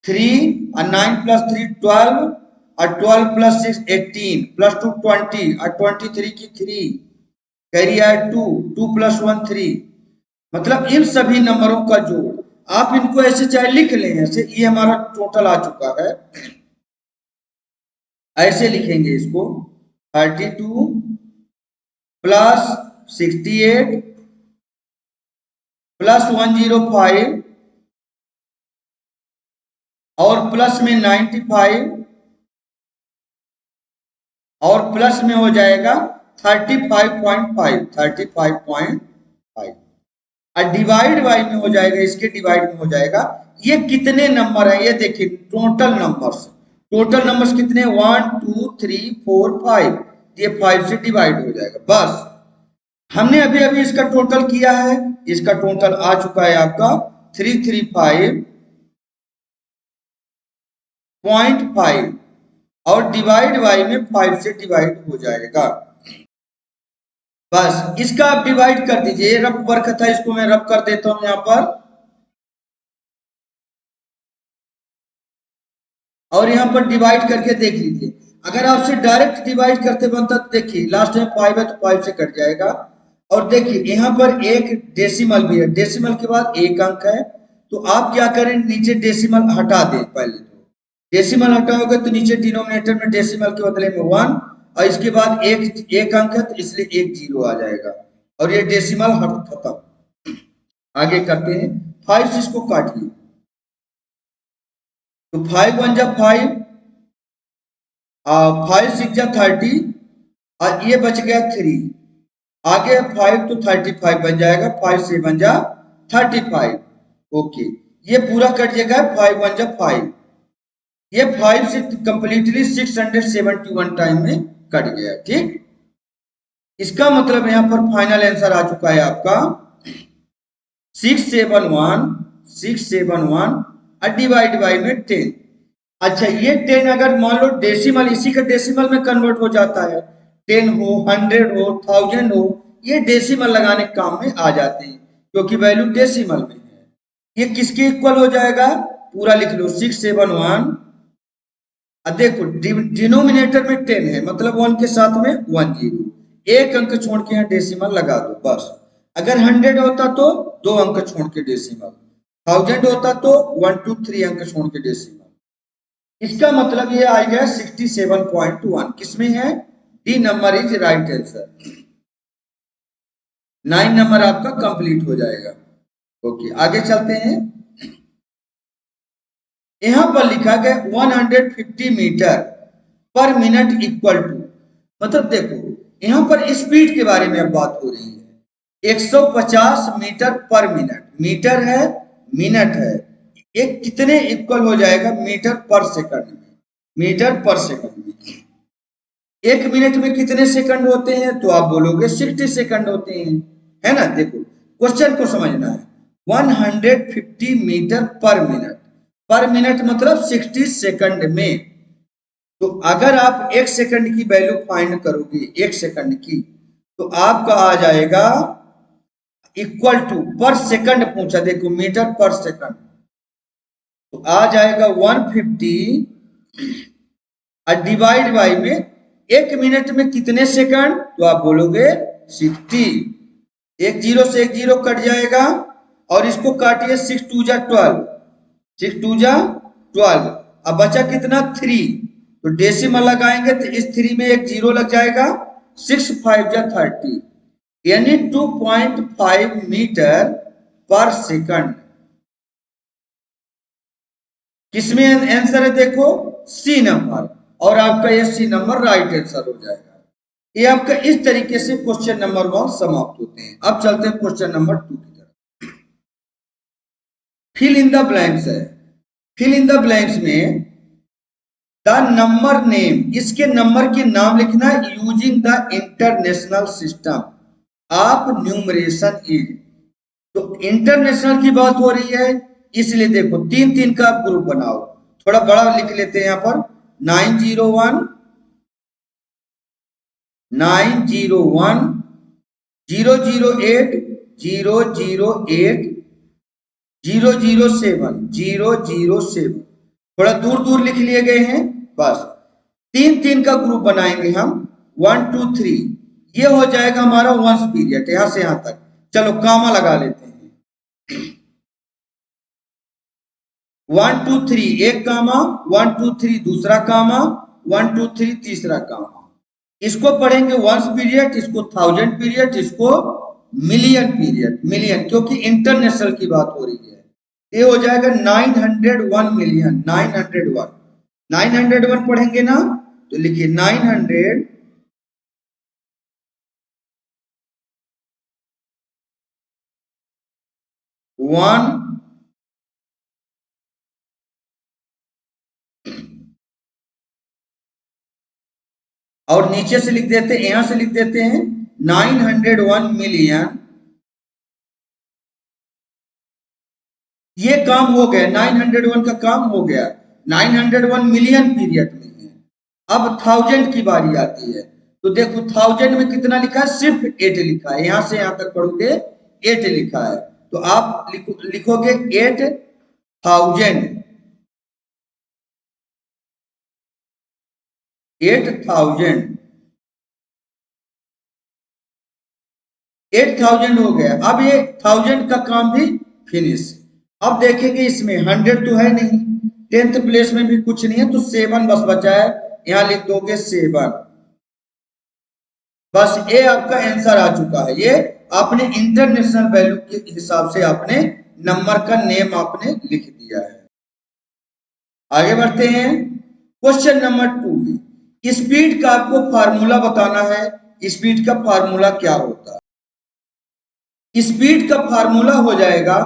3 और 9 प्लस 3 12 और 12 प्लस 6 18 प्लस 2 20 और 23 की 3 कैरी आया 2, 2 प्लस 1 3, मतलब इन सभी नंबरों का जोड़। आप इनको ऐसे चाहे लिख लें, ऐसे ये हमारा टोटल आ चुका है, ऐसे लिखेंगे इसको 32 प्लस 68 प्लस 105 और प्लस में 95 और प्लस में हो जाएगा 35.5, 35.5 और डिवाइड बाई में हो जाएगा, इसके डिवाइड में हो जाएगा। ये कितने नंबर है ये देखिए, टोटल नंबर्स, टोटल नंबर्स कितने 1 2 3 4 5, ये 5 से डिवाइड हो जाएगा। बस हमने अभी अभी इसका टोटल किया है, इसका टोटल आ चुका है आपका 335.5, और डिवाइड बाई में 5 से डिवाइड हो जाएगा। बस इसका आप डिवाइड कर दीजिए, रफ वर्क था, इसको मैं रफ कर देता हूं यहां पर। और यहां पर डिवाइड करके देख लीजिए, अगर आपसे डायरेक्ट डिवाइड करते बनता तो देखिए लास्ट में 5 है तो 5 से कट जाएगा। और देखिए यहाँ पर एक डेसिमल भी है, डेसिमल के बाद एक अंक है, तो आप क्या करें, नीचे डेसिमल हटा दें। पहले तो डेसिमल हटाओगे तो नीचे डिनोमिनेटर में डेसिमल के बदले में 1, और इसके बाद एक अंक है तो इसलिए एक जीरो आ जाएगा, और ये डेसिमल हट खत्म। आगे करते हैं, 5 से इसको काटिए तो 5 वन जा 5, 5 6 जा 30, और ये बच गया 3। आगे 5 तो 35 बन जाएगा, 5 से बन जा 35। ओके, ये पूरा कट जाएगा, 5 वन जा 5, ये 5 से कंप्लीटली 671 टाइम में कट गया। ठीक, इसका मतलब यहां पर फाइनल आंसर आ चुका है आपका 671 और डिवाइड बाई में 10। अच्छा, ये 10 अगर मान लो डेसिमल, इसी का डेसिमल में कन्वर्ट हो जाता है, 10 हो, 100 हो, 1000 हो, ये डेसिमल लगाने के काम में आ जाते हैं क्योंकि वैल्यू डेसिमल में है। ये किसके इक्वल हो जाएगा, पूरा लिख लो 671। अब देखो डिनोमिनेटर में 10 है, मतलब 1 के साथ में 1 जीरो, एक अंक छोड़ के यहाँ डेसिमल लगा दो बस। अगर 100 होता तो 2 अंक छोड़ के डेसिमल, 1000 होता तो 1 2 3 अंक छोड़ के डेसिमल। इसका मतलब ये आ गया 67.1, किसमें है, D number is right answer. 9 number आपका कंप्लीट हो जाएगा। ओके, आगे चलते हैं। यहां पर लिखा गया 150 मीटर पर मिनट इक्वल टू, मतलब देखो यहां पर स्पीड के बारे में अब बात हो रही है। 150 मीटर पर मिनट, मीटर है, मिनट है, एक कितने इक्वल हो जाएगा, मीटर पर सेकंड में, मीटर पर सेकंड में। एक मिनट में कितने सेकंड होते हैं, तो आप बोलोगे 60 सेकंड होते हैं, है ना। देखो क्वेश्चन को समझना है, 150 मीटर पर मिनट मतलब 60 सेकंड में। तो अगर आप एक सेकंड की वैल्यू फाइंड करोगे, एक सेकंड की, तो आपका आ जाएगा इक्वल टू, पर सेकंड पूछा, देखो मीटर पर सेकंड, तो आ जाएगा 150 और डिवाइड बाई में एक मिनट में कितने सेकंड, तो आप बोलोगे 60। एक जीरो से एक जीरो कट जाएगा, और इसको काटिए 6 2 जा 12, 6 2 जा 12, अब बचा कितना 3, तो डेसिमल लगाएंगे तो इस 3 में एक जीरो लग जाएगा, 6 5 जा 30, यानी 2.5 मीटर पर सेकंड। किसमें आंसर है, देखो सी नंबर, और आपका ये सी नंबर राइट आंसर हो जाएगा। ये आपका इस तरीके से क्वेश्चन नंबर 1 समाप्त होते हैं। अब चलते हैं क्वेश्चन नंबर 2 की तरफ। फिल इन द ब्लैंक्स है, फिल इन द ब्लैंक्स में द नंबर नेम, इसके नंबर के नाम लिखना using the international system of numeration is. तो इंटरनेशनल की बात हो रही है, इसलिए देखो 3 3 का आप ग्रुप बनाओ, थोड़ा बड़ा लिख लेते हैं यहां पर, 901 901 008 008 007 007, थोड़ा दूर दूर लिख लिए गए हैं। बस 3 3 का ग्रुप बनाएंगे हम, 1 2 3, ये हो जाएगा हमारा वंस पीरियड, यहां से यहां तक। चलो कामा लगा लेते हैं, 1 2 3 एक कामा, 1 2 3 दूसरा कामा, 1 2 3 तीसरा कामा। इसको पढ़ेंगे वंस पीरियड, इसको 1000 पीरियड, इसको मिलियन पीरियड, मिलियन, क्योंकि इंटरनेशनल की बात हो रही है। ये हो जाएगा 901 मिलियन, 901, 901 पढ़ेंगे ना, तो लिखिए 901 और नीचे से लिख देते हैं, यहां से लिख देते हैं 901 मिलियन। ये काम हो गया, 901 का काम हो गया, 901 मिलियन पीरियड में है। अब 1000 की बारी आती है, तो देखो 1000 में कितना लिखा है, सिर्फ 8 लिखा है, यहां से यहां तक पढ़ोगे 8 लिखा है, तो आप लिखोगे 8000, 8000, 8000 हो गया। अब ये 1000 का काम भी फिनिश। अब देखेंगे इसमें 100 तो है नहीं, 10th प्लेस में भी कुछ नहीं है, तो 7 बस बचा है, यहां लिख दोगे 7। बस ये आपका आंसर आ चुका है। ये आपने इंटरनेशनल वैल्यू के हिसाब से आपने नंबर का नेम आपने लिख दिया है। आगे बढ़ते हैं, क्वेश्चन नंबर 2। स्पीड का आपको फार्मूला बताना है। स्पीड का फार्मूला क्या होता है? स्पीड का फार्मूला हो जाएगा,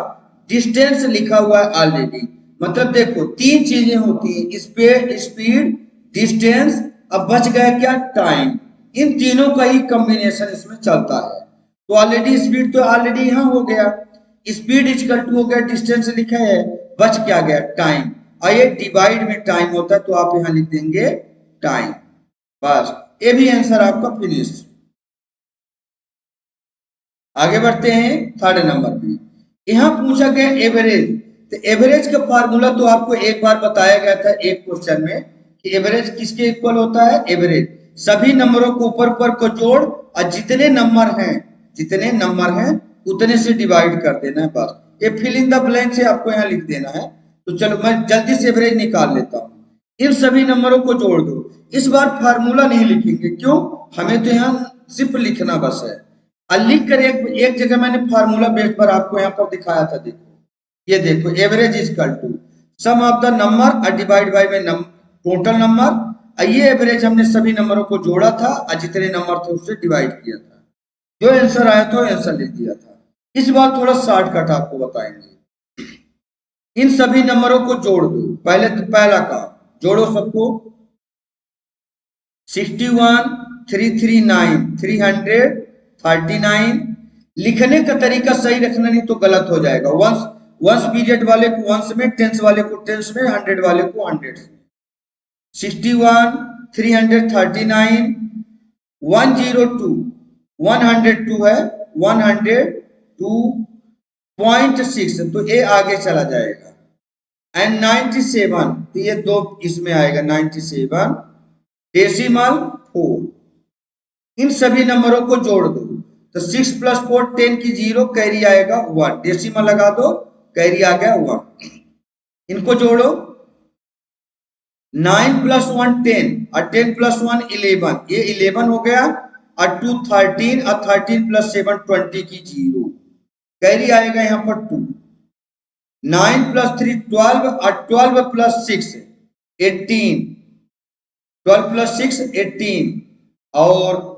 डिस्टेंस लिखा हुआ है ऑलरेडी, मतलब देखो 3 चीजें होती हैं, स्पीड, डिस्टेंस, अब बच गया क्या, टाइम। इन तीनों का ही कॉम्बिनेशन इसमें चलता है। तो ऑलरेडी स्पीड तो ऑलरेडी यहां हो गया, स्पीड इक्वल टू हो गया, डिस्टेंस लिखा है, बच क्या गया, टाइम। और ये डिवाइड में टाइम होता है, तो आप यहां लिख देंगे टाइम। बस ये भी आंसर आपका फिनिश। आगे बढ़ते हैं थर्ड नंबर पे। यहां पूछा गया एवरेज, तो एवरेज का फार्मूला तो आपको एक बार बताया गया था एक क्वेश्चन में कि एवरेज किसके इक्वल होता है, एवरेज सभी नंबरों को ऊपर ऊपर को जोड़ और जितने नंबर हैं उतने से डिवाइड कर देना है, बस ये फिल इन द ब्लैंक से आपको यहाँ लिख देना है। तो चलो मैं जल्दी से एवरेज निकाल लेता हूँ। इन सभी नंबरों को जोड़ दो, इस बार फार्मूला नहीं लिखेंगे, क्यों, हमें तो यहाँ सिर्फ लिखना बस है। लिख कर एक जगह मैंने फार्मूला बेस पर आपको यहाँ पर दिखाया था, देखो ये देखो, average equal to sum of the number और डिवाइड बाय में टोटल नंबर। ये एवरेज हमने सभी नंबरों को जोड़ा था और जितने नंबर थे उससे डिवाइड किया था, जो आंसर आया था आंसर लिख दिया था। इस बार थोड़ा शॉर्टकट आपको बताएंगे। इन सभी नंबरों को जोड़ दो, पहले तो पहला काम जोड़ो सबको, 61 339 339। लिखने का तरीका सही रखना, नहीं तो गलत हो जाएगा। वंस पीरियड वाले को वंस में, टेंस वाले को टेंस में, 100 वाले को 100 में। 61 339 102 102 है, 102.6, तो ये आगे चला जाएगा। एंड 97, तो ये दो इसमें आएगा, 97 डेसिमल 4। इन सभी नंबरों को जोड़ दो, तो 6 + 4 10 की 0, कैरी आएगा 1, डेसिमल लगा दो, कैरी आ गया 1। इनको जोड़ो, 9 + 1 10 और 10 + 1 11, ये 11 हो गया, और 2 13 और 13 + 7 20 की 0, कैरी आएगा यहाँ पर 2। 9 + 3 12 और 12 + 6 18, 12 + 6 18, और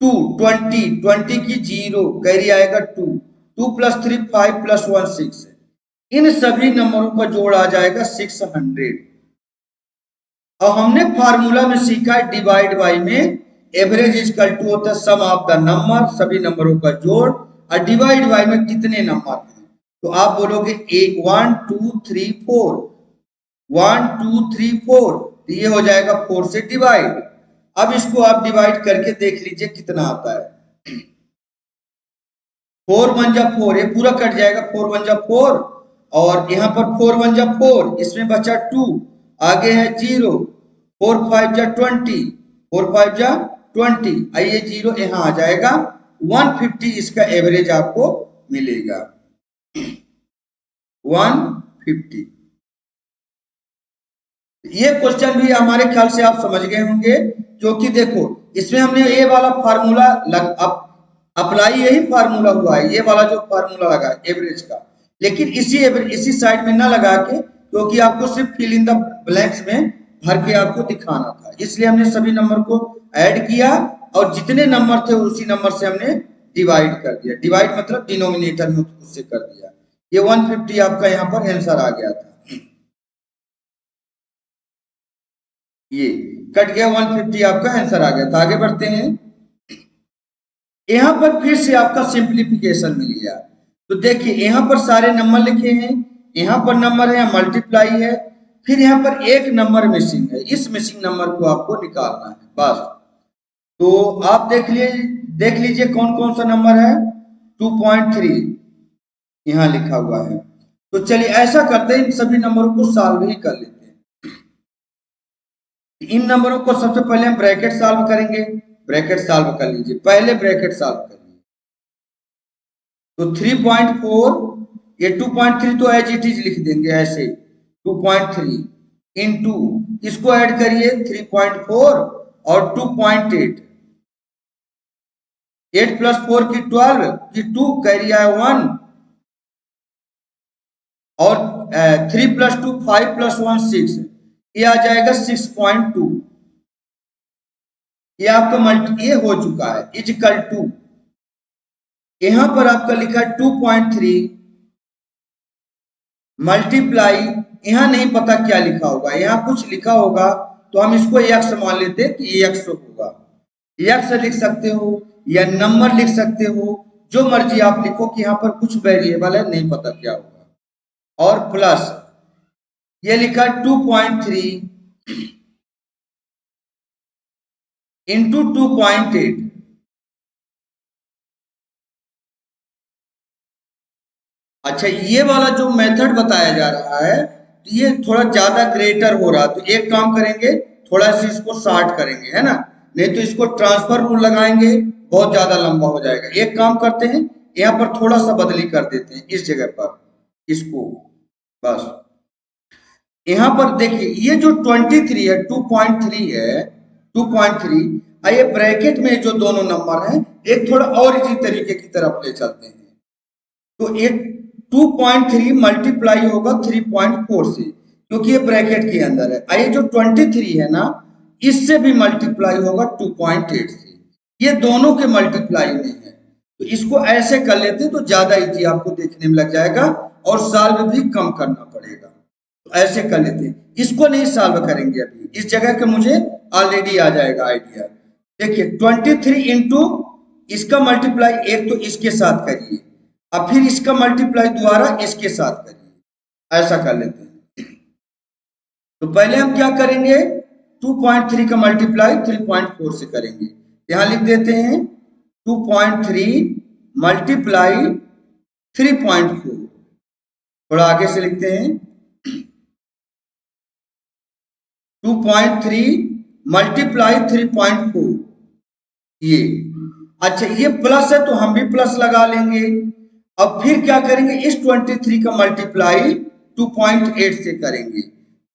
2 20 की 0, कैरी आएगा 2। 2 + 3 5 + 1 6। इन सभी नंबरों का जोड़ आ जाएगा 600। और हमने फार्मूला में सीखा है डिवाइड बाई में एवरेज इक्वल टू होता है सम ऑफ द नंबर, सभी नंबरों का जोड़, और डिवाइड बाई में कितने नंबर हैं। तो आप बोलोगे 1 2 3 4, 1 2 3 4, तो ये हो जाएगा 4 से डिवाइड। अब इसको आप डिवाइड करके देख लीजिए कितना आता है। 4 1 जा 4, ये पूरा कट जाएगा, 4 1 जा 4, और यहाँ पर 4 1 जा 4, इसमें बचा 2, आगे है 0, 4 5 जा 20, 4 5 जा 20, आइए 0 यहाँ आ जाएगा, 150 इसका एवरेज आपको मिलेगा, 150। ये क्वेश्चन भी हमारे ख्याल से आप समझ गए होंगे, क्योंकि देखो इसमें हमने ये वाला फार्मूला अप्लाई, यही फार्मूला हुआ है, ये वाला जो फार्मूला लगा एवरेज का, लेकिन इसी साइड में ना लगा के, क्योंकि आपको सिर्फ फिल इन द ब्लैंक्स में भर के आपको दिखाना था, इसलिए हमने सभी नंबर को ऐड किया और जितने नंबर थे उसी नंबर से हमने डिवाइड कर दिया। डिवाइड मतलब डिनोमिनेटर में उससे कर दिया। ये 150 आपका यहाँ पर आंसर आ गया था, ये कट गया, 150 आपका आंसर आ गया था। आगे बढ़ते हैं, यहां पर फिर से आपका सिंप्लीफिकेशन मिल गया। तो देखिए यहां पर सारे नंबर लिखे हैं, यहां पर नंबर है, मल्टीप्लाई है, फिर यहाँ पर एक नंबर मिसिंग है, इस मिसिंग नंबर को आपको निकालना है बस। तो आप देख लीजिए कौन कौन सा नंबर है। 2.3 यहाँ लिखा हुआ है। तो चलिए ऐसा करते हैं, इन सभी नंबरों को सॉल्व ही कर लेते हैं। इन नंबरों को सबसे पहले हम ब्रैकेट सॉल्व करेंगे। ब्रैकेट सॉल्व कर लीजिए, पहले ब्रैकेट सॉल्व करिए। तो 3.4, ये 2.3 तो एज इट इज लिख देंगे ऐसे, 2.3 इंटू इसको ऐड करिए 3.4 और 2.8, 8 प्लस 4 की 12 की 2 कैरी है 1 और 3 प्लस 2 5 प्लस 1 6, ये आ जाएगा 6.2। ये आपका मल्टी ये हो चुका है इजिकल टू, यहां पर आपका लिखा है 2.3 मल्टीप्लाई, यहां नहीं पता क्या लिखा होगा, यहां कुछ लिखा होगा तो हम इसको x मान लेते हैं कि x होगा। x लिख सकते हो या नंबर लिख सकते हो, जो मर्जी आप लिखो कि यहां पर कुछ वेरिएबल है नहीं पता क्या होगा। और प्लस ये लिखा 2.3 इंटू 2.8, अच्छा ये वाला जो मेथड बताया जा रहा है तो ये थोड़ा ज्यादा ग्रेटर हो रहा है, तो एक काम करेंगे थोड़ा सा इसको शॉर्ट करेंगे, है ना, नहीं तो इसको ट्रांसफर रूल लगाएंगे बहुत ज्यादा लंबा हो जाएगा। एक काम करते हैं, यहाँ पर थोड़ा सा बदली कर देते हैं इस जगह पर इसको, बस यहाँ पर देखिए ये जो 23 है 2.3 है 2.3, ये ब्रैकेट में जो दोनों नंबर हैं एक थोड़ा और इसी तरीके की तरफ ले चलते हैं। तो एक 2.3 मल्टीप्लाई होगा 3.4 से, क्योंकि ये ब्रैकेट के अंदर है। ये जो 23 है ना, इससे भी मल्टीप्लाई होगा 2.8 से, ये दोनों के मल्टीप्लाई में है। तो इसको ऐसे कर लेते हैं तो ज्यादा इजी आपको देखने में लग जाएगा और सॉल्व भी कम करना पड़ेगा। तो ऐसे कर लेते हैं, इसको नहीं सॉल्व करेंगे अभी, इस जगह का मुझे ऑलरेडी आ जाएगा आइडिया। देखिए 23 इंटू इसका मल्टीप्लाई एक तो इसके साथ करिए, अब फिर इसका मल्टीप्लाई दोबारा इसके साथ करिए, ऐसा कर लेते हैं। तो पहले हम क्या करेंगे, 2.3 का मल्टीप्लाई 3.4 से करेंगे, यहां लिख देते हैं 2.3 मल्टीप्लाई 3.4, थोड़ा आगे से लिखते हैं 2.3 मल्टीप्लाई 3.4, ये अच्छा ये प्लस है तो हम भी प्लस लगा लेंगे। अब फिर क्या करेंगे, इस 23 का मल्टीप्लाई 2.8 से करेंगे,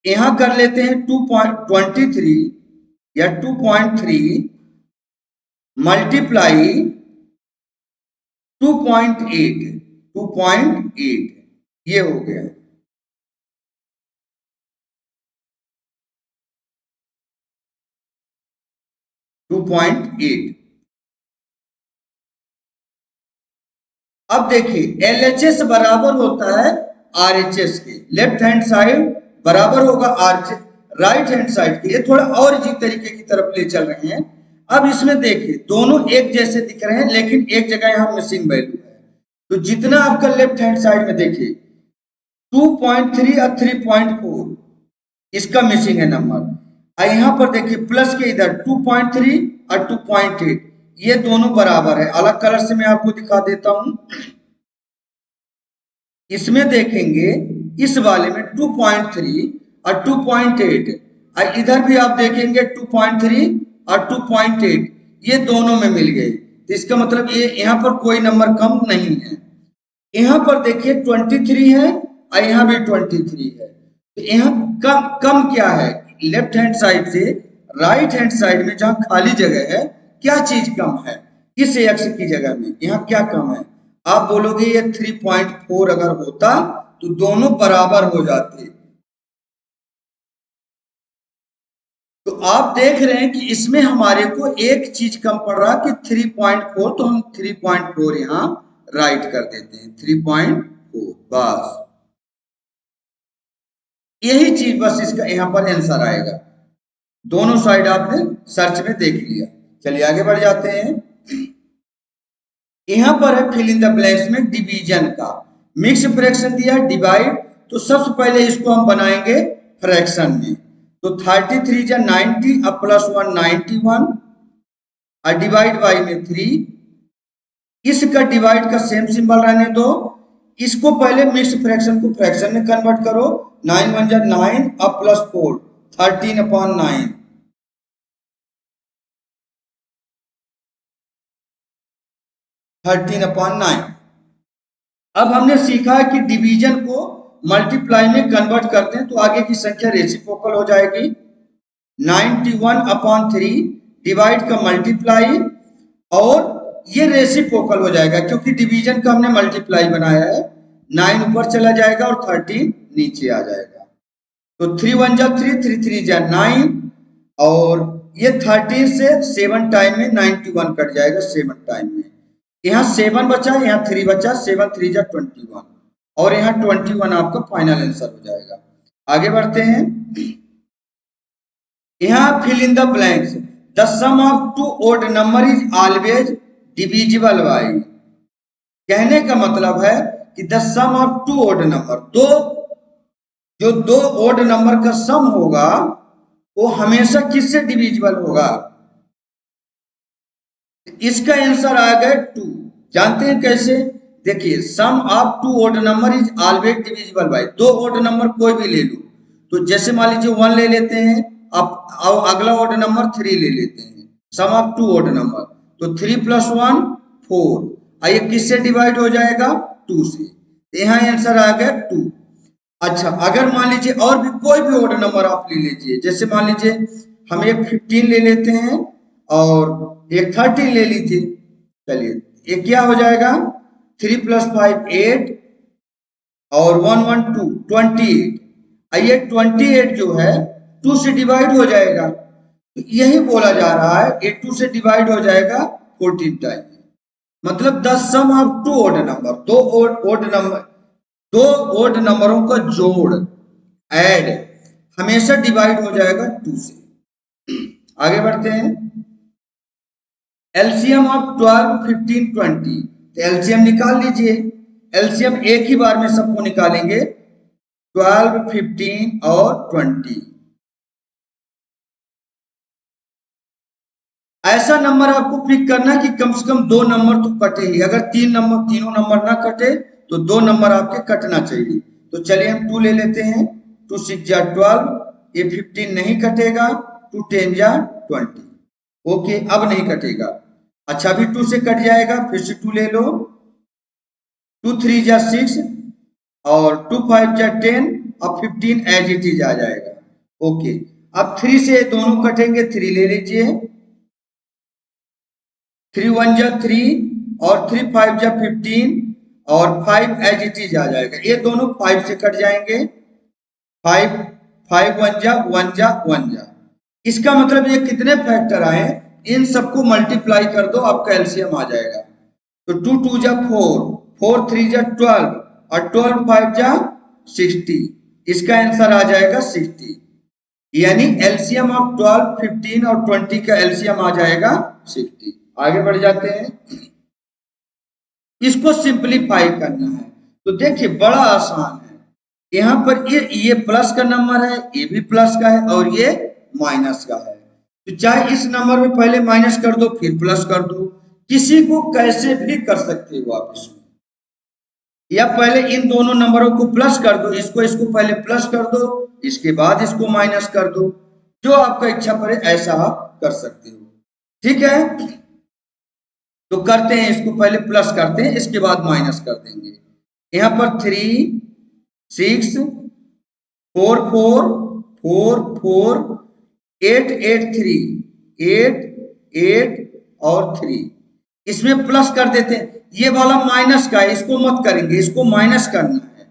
यहां कर लेते हैं 2.23 या 2.3 मल्टीप्लाई 2.8, 2.8 ये हो गया। अब देखिए LHS बराबर होता है RHS के, लेफ्ट हैंड साइड बराबर होगा राइट हैंड साइड के, ये थोड़ा और इसी तरीके की तरफ ले चल रहे हैं। अब इसमें देखिए दोनों एक जैसे दिख रहे हैं लेकिन एक जगह यहाँ मिसिंग वैल्यू है, तो जितना आपका लेफ्ट हैंड साइड में देखिए 2.3 और 3.4 इसका मिसिंग है नंबर, यहाँ पर देखिए प्लस के इधर 2.3 और 2.8 ये दोनों बराबर है। अलग कलर से मैं आपको दिखा देता हूं, इसमें देखेंगे इस वाले में 2.3 और 2.8 और इधर भी आप देखेंगे 2.3 और 2.8 ये दोनों में मिल गए, तो इसका मतलब ये यहाँ पर कोई नंबर कम नहीं है। यहाँ पर देखिए 23 है और यहाँ भी 23 है, तो यहाँ कम क्या है, लेफ्ट हैंड साइड से राइट हैंड साइड में जहां खाली जगह है क्या चीज कम है, इस x की जगह में यहाँ क्या कम है। आप बोलोगे ये 3.4 अगर होता तो दोनों बराबर हो जाते, तो आप देख रहे हैं कि इसमें हमारे को एक चीज कम पड़ रहा कि 3.4, तो हम 3.4 यहाँ राइट कर देते हैं 3.4, बस यही चीज, बस इसका यहाँ पर आंसर आएगा। दोनों साइड आपने सर्च में देख लिया। चलिए आगे बढ़ जाते हैं, यहां पर है फिल इन द ब्लैंक्स में डिवीजन का, मिक्स फ्रैक्शन दिया डिवाइड, तो सबसे पहले इसको हम बनाएंगे फ्रैक्शन में। तो 33 जा 90 अब प्लस 1 91 और डिवाइड बाई में 3। इसका डिवाइड का सेम सिंबल रहने दो। इसको पहले मिक्स फ्रैक्शन को फ्रैक्शन में कन्वर्ट करो। 9 1 जा 9 अब प्लस 4 13/9 13/9। अब हमने सीखा है कि डिवीजन को मल्टीप्लाई में कन्वर्ट करते हैं तो आगे की संख्या रेसिप्रोकल हो जाएगी। 91/3 डिवाइड का मल्टीप्लाई और ये रेसिप्रोकल हो जाएगा क्योंकि डिवीजन का हमने मल्टीप्लाई बनाया है। 9 ऊपर चला जाएगा और 13 नीचे आ जाएगा। तो 3 1 जा 3 3 3 जा 9 और ये 13 से 7 टाइम में 91 कट जाएगा 7 टाइम में। यहाँ 7 बचा, यहाँ 3 बचा, 7 3 जा 21 और यहाँ 21 आपका फाइनल आंसर हो जाएगा। आगे बढ़ते हैं। यहाँ fill in the blanks. The sum of two odd number is always divisible by. कहने का मतलब है कि the sum of two odd number, दो ओड नंबर का सम होगा वो हमेशा किससे डिविजिबल होगा। इसका आंसर आ गया 2। जानते हैं कैसे? देखिए, sum of two odd number is always divisible by. दो ओड नंबर कोई भी ले लो, तो जैसे मान लीजिए 1 ले लेते हैं, अब अगला ओड नंबर 3 ले लेते हैं। Sum of two odd number, तो 3 + 1 4। ये किससे डिवाइड हो जाएगा? 2 से। यहाँ आंसर आ गया 2। अच्छा, अगर मान लीजिए और भी कोई भी ओड नंबर आप ले लीजिए, जैसे मान लीजिए हम एक 15 ले लेते हैं और एक 13 ले लीजिए। चलिए, ये क्या हो जाएगा? 3 + 5 8 और 1 1 2 28। ये 28 जो है 2 से डिवाइड हो जाएगा। तो यही बोला जा रहा है, ये 2 से डिवाइड हो जाएगा 14 टाइम। मतलब the sum of two odd number, दो ओड नंबरों का जोड़, ऐड, हमेशा डिवाइड हो जाएगा 2 से। आगे बढ़ते हैं। LCM of 12 15 20। तो एलसीएम निकाल लीजिए। एलसीएम एक ही बार में सबको निकालेंगे, 12 15 और 20। ऐसा नंबर आपको पिक करना कि कम से कम 2 नंबर तो कटे ही। अगर तीनों नंबर ना कटे तो 2 नंबर आपके कटना चाहिए। तो चलिए हम 2 ले लेते हैं। 2 6 जा 12, ये 15 नहीं कटेगा। 2 10 जा 20। ओके, अब नहीं कटेगा। अच्छा, अभी 2 से कट जाएगा, फिर से 2 ले लो। 2 3 जा 6 और 2 5 जा 10 और 15 एज इट इज आ जाएगा। ओके, अब 3 से दोनों कटेंगे, 3 ले लीजिए। 3 1 जा 3 और 3 5 जा 15 और 5 एज इट इज आ जाएगा। ये दोनों 5 से कट जाएंगे। 5 5 1 जा 1 जा 1 जा। इसका मतलब ये कितने फैक्टर आए, इन सबको मल्टीप्लाई कर दो, आपका एलसीएम आ जाएगा। तो 2 2 जा 4, 4 3 जा 12 और 12 5 जा 60। इसका आंसर आ जाएगा 60। यानी एलसीएम ऑफ 12 15 और 20 का एलसीएम आ जाएगा 60। आगे बढ़ जाते हैं। इसको सिंपलीफाई करना है तो देखिए बड़ा आसान है। यहाँ पर ये प्लस का नंबर है, ये भी प्लस का है और ये माइनस का है। तो चाहे इस नंबर में पहले माइनस कर दो फिर प्लस कर दो, किसी को कैसे भी कर सकते हो आप इसमें। या पहले इन दोनों नंबरों को प्लस कर दो, इसको पहले प्लस कर दो, इसके बाद इसको माइनस कर दो। जो आपका इच्छा पड़े ऐसा आप कर सकते हो। ठीक है, तो करते हैं, इसको पहले प्लस करते हैं, इसके बाद माइनस कर देंगे। यहाँ पर 3 6 4 4 4 4 8 8 3 8 8 और 3। इसमें प्लस कर देते हैं। ये वाला माइनस का है, इसको मत करेंगे, इसको माइनस करना है,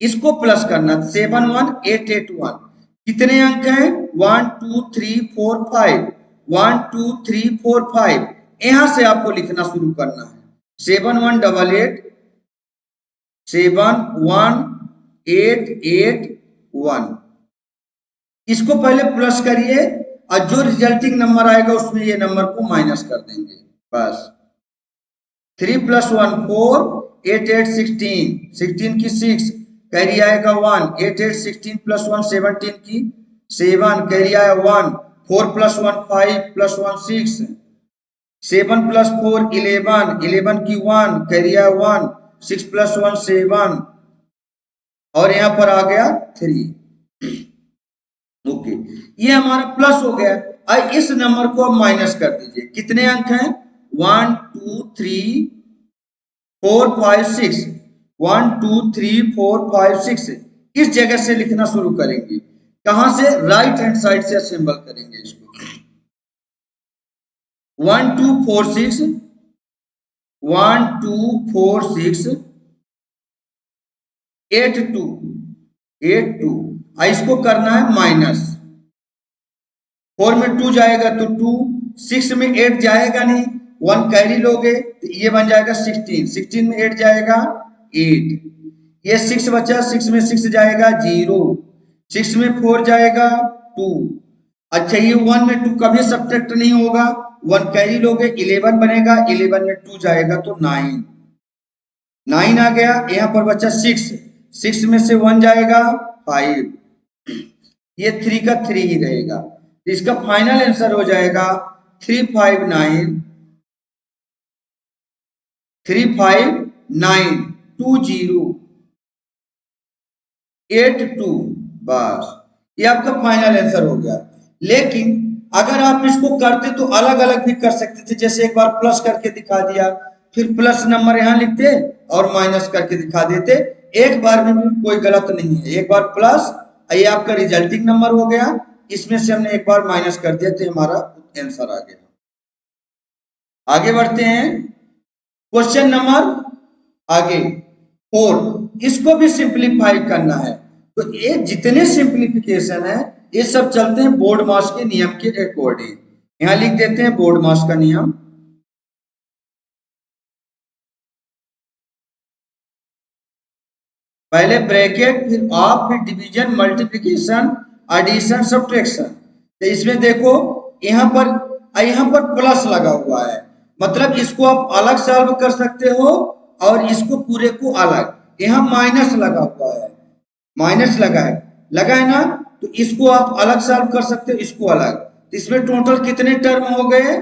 इसको प्लस करना। 7 1 8 8 1। कितने अंक हैं? 1 2 3 4 5। 1 2 3 4 5। यहां से आपको लिखना शुरू करना है। 7 1 8 8 7 1 8 8 1। इसको पहले प्लस करिए और जो रिजल्टिंग नंबर आएगा उसमें ये नंबर को माइनस कर देंगे, बस। 3 + 1 4 8 8 16 16 की 6 कैरी आएगा 1, 8 8 16 प्लस 1 17 की 7, कैरी आया 1, 4 प्लस 1 5 प्लस 1 6, 7 प्लस 4 11, 11 की 1, कैरी आया 1, 6 प्लस 1 7, और यहां पर आ गया 3। ओके, ये हमारा प्लस हो गया। अब इस नंबर को अब माइनस कर दीजिए। कितने अंक हैं? 1 2 3 4 5 6, 1 2 3 4 5 6 इस जगह से लिखना शुरू करेंगे। कहां से? राइट हैंड साइड से असेंबल करेंगे इसको। 1 2 4 6, 1 2 4 6, 8 2, 8 2, इसको करना है माइनस। 4 में 2 जाएगा तो 2, 6 में 8 जाएगा नहीं, 1 कैरी लोगे तो ये बन जाएगा 16, 16 में 8 जाएगा 8, ये 6 बचा, 6 में 6 जाएगा 0, 6 में 4 जाएगा 2। अच्छा, ये 1 में 2 कभी सब्ट्रैक्ट नहीं होगा, 1 कैरी लोगे 11 बनेगा, 11 में 2 जाएगा तो 9, 9 आ गया। यहां पर बचा 6, 6 में से 1 जाएगा 5, ये 3 का 3 ही रहेगा। इसका फाइनल आंसर हो जाएगा 359 3592082। बस, ये आपका फाइनल आंसर हो गया। लेकिन अगर आप इसको करते तो अलग अलग भी कर सकते थे। जैसे एक बार प्लस करके दिखा दिया, फिर प्लस नंबर यहां लिखते और माइनस करके दिखा देते। एक बार में भी कोई गलत नहीं है। एक बार प्लस, ये आपका रिजल्टिंग नंबर हो गया, इसमें से हमने एक बार माइनस कर दिया तो हमारा आंसर आ गया। आगे बढ़ते हैं, क्वेश्चन नंबर आगे 4, इसको भी सिंप्लीफाई करना है। तो ये जितने सिंप्लीफिकेशन है ये सब चलते हैं बोर्ड मास के नियम के अकॉर्डिंग। यहां लिख देते हैं बोर्ड मास का नियम। पहले ब्रैकेट, फिर ऑफ, फिर डिवीजन, मल्टीप्लिकेशन, एडिशन, सब्ट्रैक्शन। तो इसमें देखो यहां पर प्लस लगा हुआ है, मतलब इसको आप अलग सॉल्व कर सकते हो और इसको पूरे को अलग। यहां माइनस लगा हुआ है, माइनस लगा है ना, तो इसको आप अलग सॉल्व कर सकते हो, इसको अलग। तो इसमें टोटल कितने टर्म हो गए?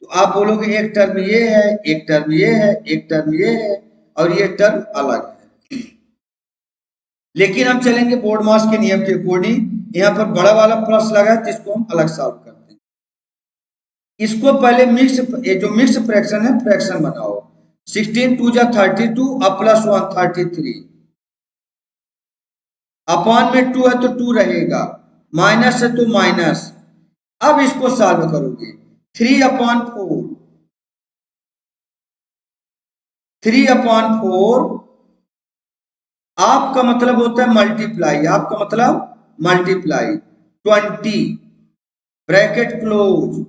तो आप बोलोगे एक टर्म ये है, एक टर्म ये है, एक टर्म ये है, और ये टर्म अलग है। लेकिन हम चलेंगे बोर्ड मास के नियम के अकॉर्डिंग। यहां पर बड़ा वाला प्लस लगा है तो इसको हम अलग सॉल्व करते हैं। इसको पहले मिक्स, ये जो मिक्स फ्रैक्शन है फ्रैक्शन बनाओ। 16 2 जा 32 अब प्लस 1 33, अपॉन में 2 है तो 2 रहेगा, माइनस है तो माइनस। अब इसको सॉल्व करोगे 3/4, 3/4 आपका मतलब होता है मल्टीप्लाई, आपका मतलब मल्टीप्लाई 20, ब्रैकेट क्लोज,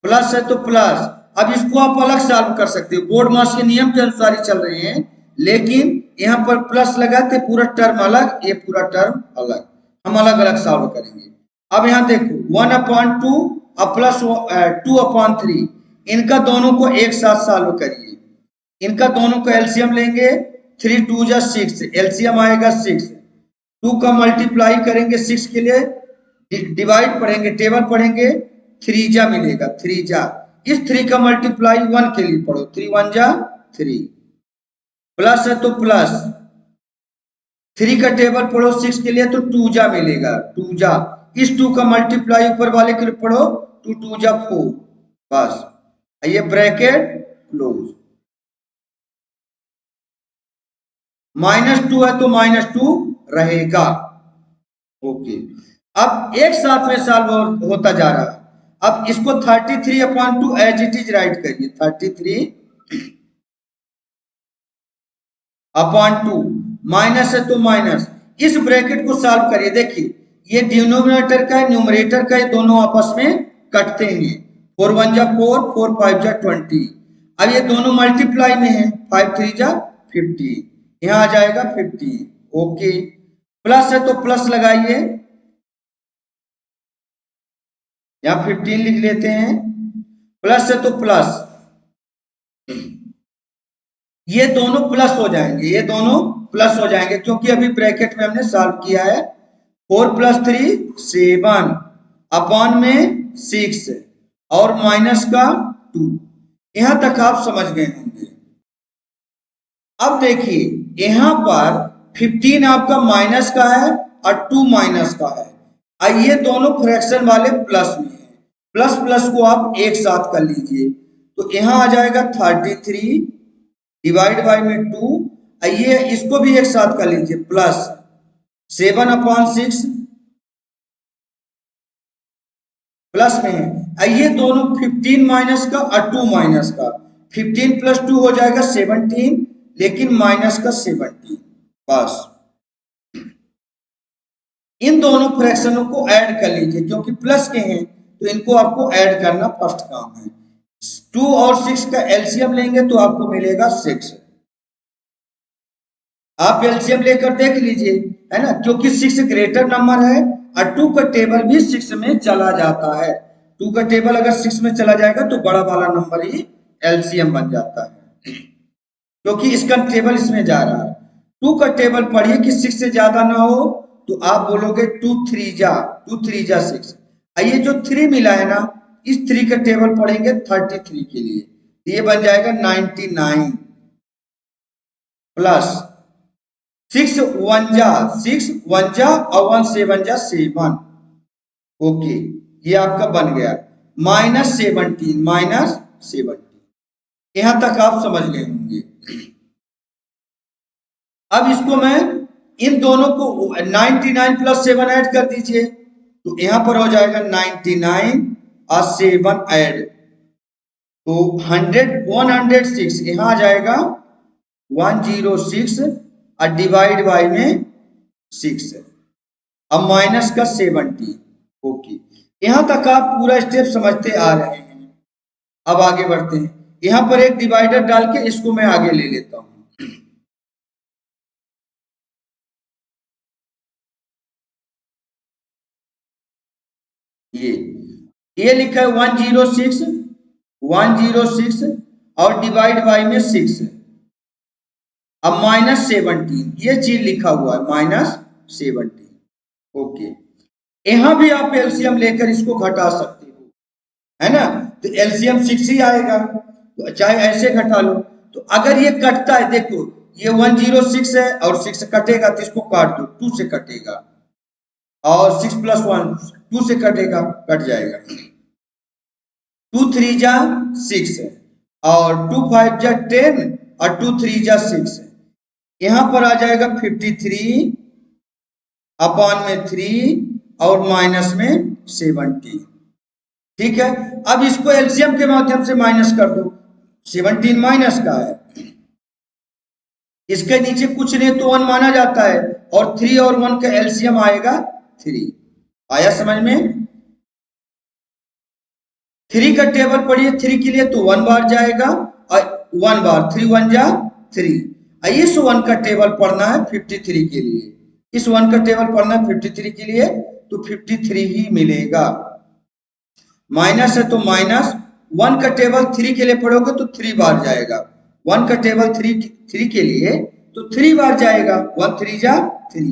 प्लस है तो प्लस। अब इसको आप अलग सॉल्व कर सकते हो, बोर्ड मास के नियम के अनुसार ही चल रहे हैं, लेकिन यहां पर प्लस लगाते पूरा टर्म अलग, ये पूरा टर्म अलग, हम अलग अलग सॉल्व करेंगे। अब यहां देखो 1/2 और प्लस 2/3, इनका दोनों को एक साथ सॉल्व करिए। इनका दोनों को एलसीएम लेंगे, 3 2 जा 6, एलसीएम आएगा 6, 2 का मल्टीप्लाई करेंगे 6 के लिए, डिवाइड पढ़ेंगे, टेबल पढ़ेंगे, 3 जा मिलेगा, 3 जा। इस 3 का मल्टीप्लाई 1 के लिए पढ़ो, 3 1 जा 3, प्लस है तो प्लस, 3 का टेबल पढ़ो 6 के लिए तो 2 जा मिलेगा, 2 जा। इस 2 का मल्टीप्लाई ऊपर वाले के लिए पढ़ो, 2 2 जा 4, बस ये ब्रैकेट क्लोज। -2 है तो -2 रहेगा। ओके, अब एक साथ में सॉल्व होता जा रहा है। अब इसको 33/2 एज इट इज राइट करिए, 33/2, माइनस है तो माइनस। इस ब्रैकेट को सॉल्व करिए, देखिए ये डिनोमिनेटर का है, न्यूमरेटर का, ये दोनों आपस में कटते हैं, 4 1 जा 4, 4 5 जा 20। अब ये दोनों मल्टीप्लाई में है, 5 3 जा 50, यहां आ जाएगा 50। ओके, प्लस है तो प्लस लगाइए, यहां 15 लिख लेते हैं, प्लस है तो प्लस, ये दोनों प्लस हो जाएंगे, ये दोनों प्लस हो जाएंगे, क्योंकि अभी ब्रैकेट में हमने सॉल्व किया है। 4 + 3 7 अपॉन में 6 और माइनस का 2। यहां तक आप समझ गए होंगे। अब देखिए यहां पर 15 आपका माइनस का है और 2 माइनस का है, और ये दोनों फ्रैक्शन वाले प्लस में है। प्लस प्लस को आप एक साथ कर लीजिए, तो यहां आ जाएगा 33 डिवाइड बाय में 2, ये इसको भी एक साथ कर लीजिए, प्लस 7/6 प्लस में है। ये दोनों 15 माइनस का और 2 माइनस का, 15 + 2 हो जाएगा 17, लेकिन माइनस का 17। बस इन दोनों फ्रैक्शनों को ऐड कर लीजिए, क्योंकि प्लस के हैं तो इनको आपको ऐड करना फर्स्ट काम है। 2 और 6 का एलसीएम लेंगे तो आपको मिलेगा 6। आप एलसीएम लेकर देख लीजिए, है ना, क्योंकि 6 ग्रेटर नंबर है और 2 का टेबल भी 6 में चला जाता है। 2 का टेबल अगर 6 में चला जाएगा तो बड़ा वाला नंबर ही एलसीएम बन जाता है, क्योंकि इसका टेबल इसमें जा रहा है। 2 का टेबल पढ़िए कि 6 से ज्यादा ना हो, तो आप बोलोगे 2 3 जा 6। ये जो 3 मिला है ना, इस 3 का टेबल पढ़ेंगे 33 के लिए, ये बन जाएगा 99 प्लस 6 1 जा और 1 7 जा 7। ओके, ये आपका बन गया -17। यहां तक आप समझ गए होंगे। अब इसको मैं इन दोनों को 99 + 7 ऐड कर दीजिए, तो यहां पर हो जाएगा 99 और 7 ऐड, तो 106 यहां आ जाएगा 106 और डिवाइड बाय में 6, अब माइनस का 70। ओके, यहां तक आप पूरा स्टेप समझते आ रहे हैं। अब आगे बढ़ते हैं, यहां पर एक डिवाइडर डाल के इसको मैं आगे ले लेता हूं। ये लिखा है 106 और डिवाइड बाय में 6, अब -17, ये चीज लिखा हुआ है -17। ओके, यहां भी आप एलसीएम लेकर इसको घटा सकते हो, है ना, तो एलसीएम 6 ही आएगा, तो चाहे ऐसे घटा लो। तो अगर ये कटता है, देखो ये 106 है और 6 कटेगा तो इसको काट दो, 2 से कटेगा, और 6 + 1 2 से कटेगा, कट जाएगा। 2 3 जा 6 और 2 5 जा 10 और 2 3 जा 6, यहां पर आ जाएगा 53 अपॉन में 3 और माइनस में 70। ठीक है, अब इसको एलसीएम के माध्यम से माइनस कर दो, 17 माइनस का है, इसके नीचे कुछ नहीं तो 1 माना जाता है, और 3 और 1 का एलसीएम आएगा 3। आया समझ में? 3 का टेबल पढ़िए, 3 के लिए तो 1 बार जाएगा, और 1 बार 3 1 जा 3। इस 1 का टेबल पढ़ना है 53 के लिए, इस 1 का टेबल पढ़ना है 53 के लिए, तो 53 ही मिलेगा। माइनस है तो माइनस, 1 का टेबल 3 के लिए पढ़ोगे तो 3 बार जाएगा, 1 का टेबल 3 के लिए तो 3 बार जाएगा, 1 3 जा 3,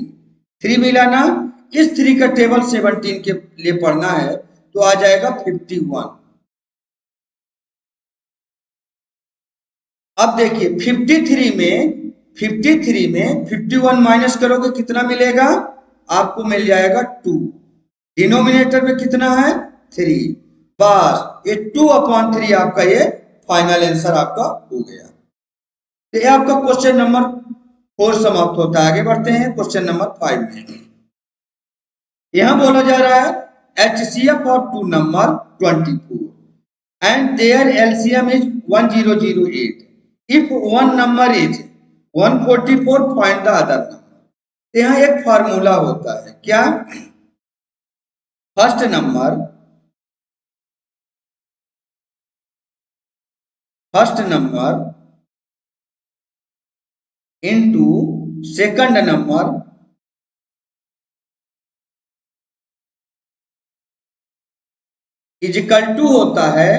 3 मिला ना, इस 3 का टेबल 17 के लिए पढ़ना है तो आ जाएगा 51। अब देखिए 53 में 51 माइनस करोगे कितना मिलेगा, आपको मिल जाएगा 2। डिनोमिनेटर में कितना है 3, बस ये 2/3 आपका ये फाइनल आंसर आपका हो गया। तो ये आपका क्वेश्चन नंबर 4 समाप्त होता है। आगे बढ़ते हैं क्वेश्चन नंबर 5 में। यहां बोला जा रहा है HCF of 2 number 24 and their LCM is 1008. If one number is 144, find the other number. यहाँ एक फार्मूला होता है, क्या? First number into second number is equal to होता है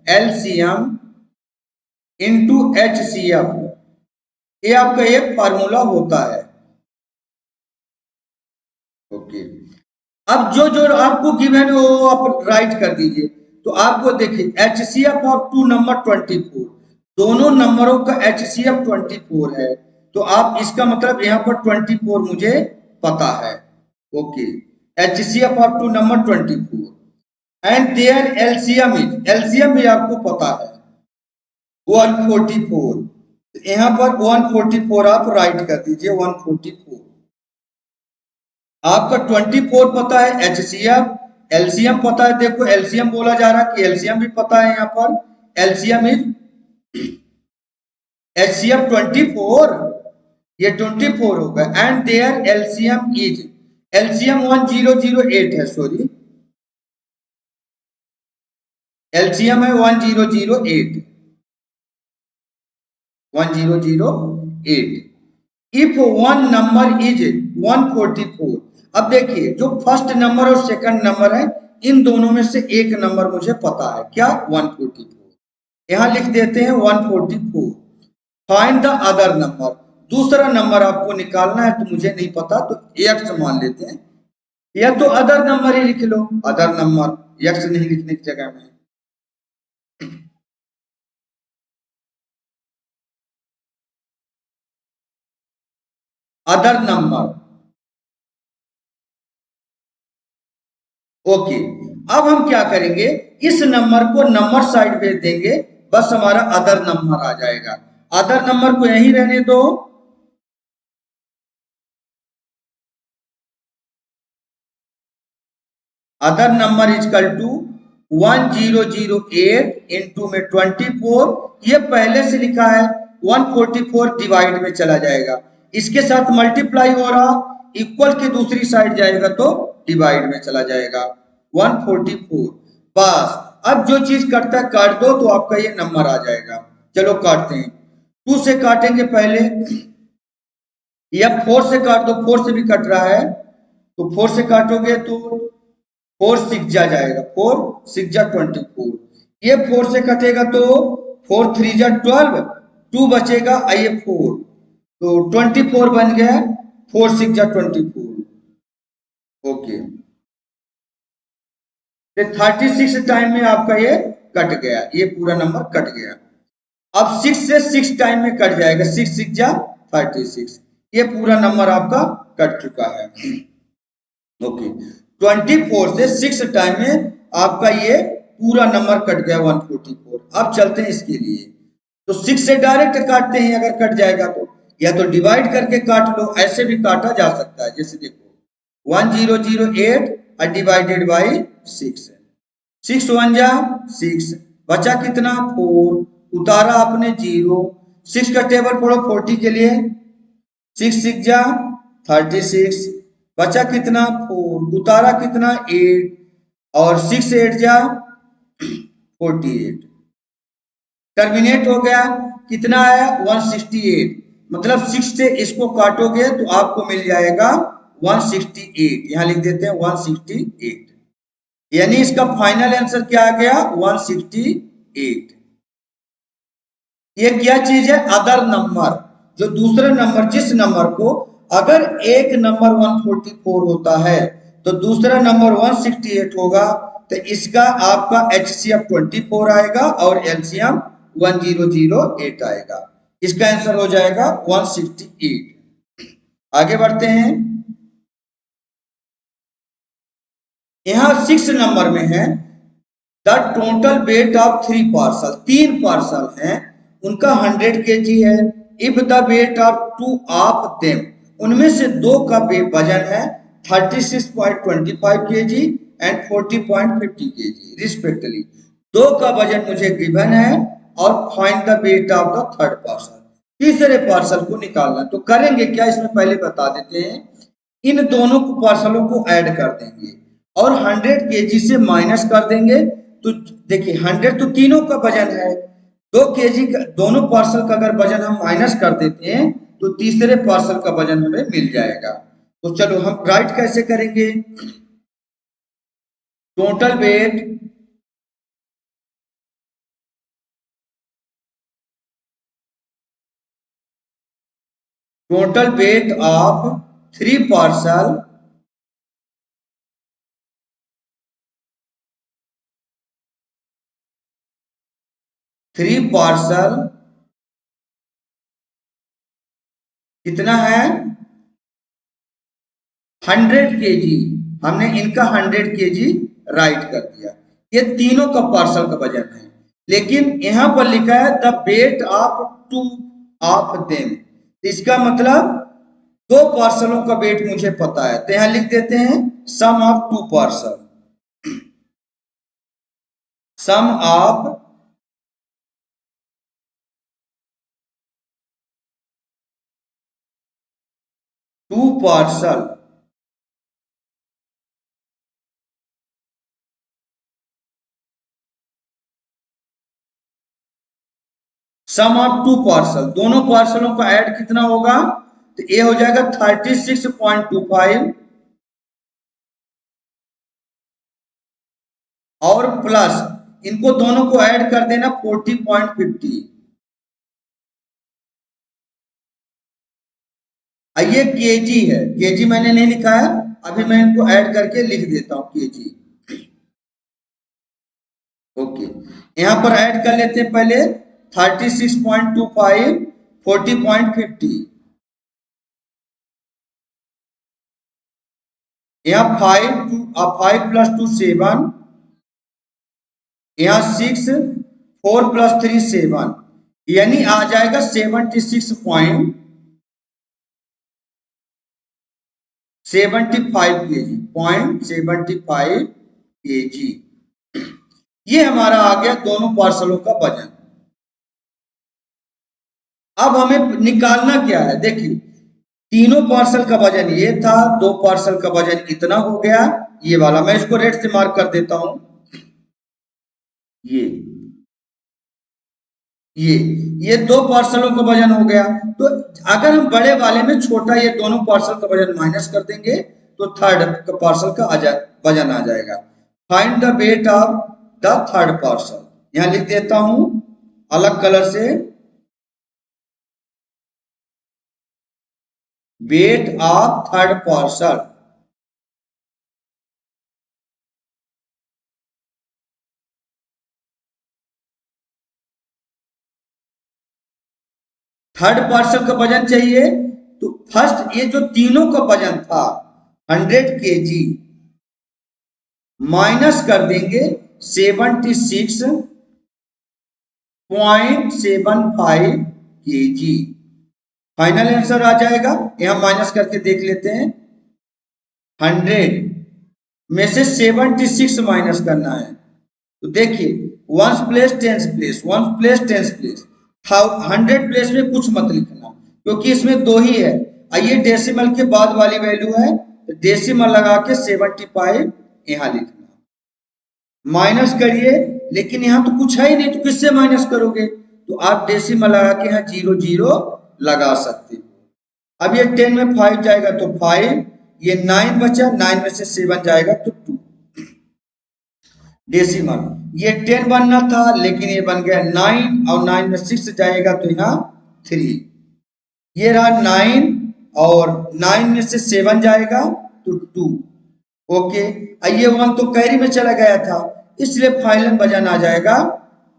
LCM इनटू HCF ये आपका एक फार्मूला होता है। ओके, अब जो जो आपको गिवन है वो आप राइट कर दीजिए। तो आपको देखिए HCF ऑफ टू नंबर 24, दोनों नंबरों का HCF 24 है। तो आप इसका मतलब यहाँ पर 24 मुझे पता है। Okay, HCF of two number 24 and their LCM भी आपको पता है 144। यहाँ पर 144 आप राइट कर दीजिए 144। आपका 24 पता है, HCF एलसीएम पता है। देखो एलसीएम बोला जा रहा है कि एलसीएम भी पता है। यहाँ पर एलसीएम इज HCF 24, ये 24 होगा and their LCM is LCM 1008 है, सॉरी एलसीएम है 1008 1008। इफ वन नंबर इज 144, अब देखिए जो फर्स्ट नंबर और सेकंड नंबर है इन दोनों में से एक नंबर मुझे पता है, क्या 144। यहां लिख देते हैं 144। फाइंड द अदर नंबर, दूसरा नंबर आपको निकालना है। तो मुझे नहीं पता तो एक्स मान लेते हैं, या तो अदर नंबर ही लिख लो, अदर नंबर एक्स नहीं लिखने की जगह में। Other number, okay. अब हम क्या करेंगे, इस नंबर को नंबर साइड भेज देंगे, बस हमारा अदर नंबर आ जाएगा। अदर नंबर को यहीं रहने दो। Other number equal to 1008 into में 24। ये पहले से लिखा है 144 डिवाइड में चला जाएगा, इसके साथ मल्टीप्लाई हो रहा, इक्वल की दूसरी साइड जाएगा तो डिवाइड में चला जाएगा 144। बस अब जो चीज कटता है काट दो तो आपका ये नंबर आ जाएगा। चलो काटते हैं, 2 से काटेंगे पहले, या 4 से काट दो, 4 से भी कट रहा है। तो 4 से काटोगे तो 4 6 जा जाएगा, 4 6 जा 24। ये 4 से कटेगा तो 4 3 जा 12, 2 बचेगा, आइए 4, तो 24 बन गया, 4 6 जा 24। ओके, तो 36 टाइम में आपका ये कट गया, ये पूरा नंबर कट गया। अब 6 से 6 टाइम में कट जाएगा, 6 6 जा 36, ये पूरा नंबर आपका कट चुका है। ओके, 24 से 6 टाइम में आपका ये पूरा नंबर कट गया 144। अब चलते हैं इसके लिए, तो 6 से डायरेक्ट काटते हैं अगर कट जाएगा तो, या तो डिवाइड करके काट लो, ऐसे भी काटा जा सकता है। जैसे देखो 1008 डिवाइडेड बाई 6, 6 1 जा 6, बचा कितना 4, उतारा आपने 0। 6 का टेबल पढ़ो 40 के लिए, 6 6 जा 36, बचा कितना 4, उतारा कितना 8, और 6 8 जा 48, टर्मिनेट हो गया, कितना आया 168। मतलब 6 से इसको काटोगे तो आपको मिल जाएगा 168, यहां लिख देते हैं 168, यानी इसका फाइनल आंसर क्या आ गया 168। ये क्या चीज है, अदर नंबर, जो दूसरे नंबर, जिस नंबर को अगर एक नंबर 144 होता है तो दूसरा नंबर 168 होगा, तो इसका आपका HCF 24 आएगा और LCM 1008 आएगा। इसका आंसर हो जाएगा 168। आगे बढ़ते हैं, यहां 6 नंबर में है the total weight of 3 parcel, 3 parcel हैं, उनका 100 केजी है। If the weight of 2 of them, उनमें से 2 का वजन है 36.25 केजी एंड 40.50 केजी रिस्पेक्टिवली। 2 का वजन मुझे गिवन है और find the weight of the third parcel, तीसरे पार्सल को निकालना। तो करेंगे क्या, इसमें पहले बता देते हैं, इन दोनों पार्सलों को ऐड कर देंगे और 100 केजी से माइनस कर देंगे। तो देखिए 100 तो तीनों का वजन है, 2 केजी का दोनों पार्सल का अगर वजन हम माइनस कर देते हैं तो तीसरे पार्सल का वजन हमें मिल जाएगा। तो चलो हम राइट कैसे करेंगे, total weight total weight of 3 parcel कितना है 100 kg। हमने इनका 100 kg राइट कर दिया। ये तीनों का पार्सल का वजन है, लेकिन यहां पर लिखा है the weight of 2 of them. इसका मतलब 2 पार्सलों का वेट मुझे पता है, तो यहां लिख देते हैं sum of 2 parcel. Sum of 2 parcel sum of 2 parcel, दोनों पार्सलों का ऐड कितना होगा, तो ये हो जाएगा 36.25 और प्लस इनको दोनों को ऐड कर देना 40.50। ये केजी है, केजी मैंने नहीं लिखा है, अभी मैं इनको ऐड करके लिख देता हूं केजी। ओके, यहां पर ऐड कर लेते हैं पहले 36.25 40.50। यहाँ 5 प्लस 2 7, यहाँ 6 4 प्लस 3 7, यानी आ जाएगा 76.75 kg, 0.75 kg। ये हमारा आ गया दोनों पार्सलों का वजन। अब हमें निकालना क्या है, देखिए तीनों पार्सल का वजन ये था, 2 पार्सल का वजन इतना हो गया, ये वाला मैं इसको रेड से मार्क कर देता हूं। ये 2 पार्सलों का वजन हो गया। तो अगर हम बड़े वाले में छोटा ये दोनों पार्सल का वजन माइनस कर देंगे तो थर्ड पार्सल का वजन आ जाएगा। Find the weight of the third parcel, यहां लिख देता हूं अलग कलर से, weight of third parcel. Third parcel का वजन चाहिए, तो फर्स्ट ये जो तीनों का वजन था 100 kg माइनस कर देंगे 76.75 kg, फाइनल आंसर आ जाएगा। यहां माइनस करके देख लेते हैं, 100 में से 76 माइनस करना है, तो देखिए ones place tens place, ones place tens place, 100 place में कुछ मत लिखना क्योंकि इसमें 2 ही है। ये डेसिमल के बाद वाली वैल्यू है, तो डेसिमल लगा के 75 यहां लिखना, माइनस करिए, लेकिन यहां तो कुछ है ही नहीं तो किससे माइनस करोगे, तो आप डेसिमल लगा के यहां 00 लगा सकते हो। अब ये 10 में 5 जाएगा तो 5, ये 9 बचा, 9 में से 7 जाएगा तो 2 डेसिमल। ये 10 बनना था लेकिन ये बन गया 9, और 9 में 6 जाएगा तो यहाँ 3, ये रहा 9, और 9 में से 7 जाएगा तो 2। ओके, ये 1 तो कैरी में चला गया था, इसलिए फाइनल वजन आ जाएगा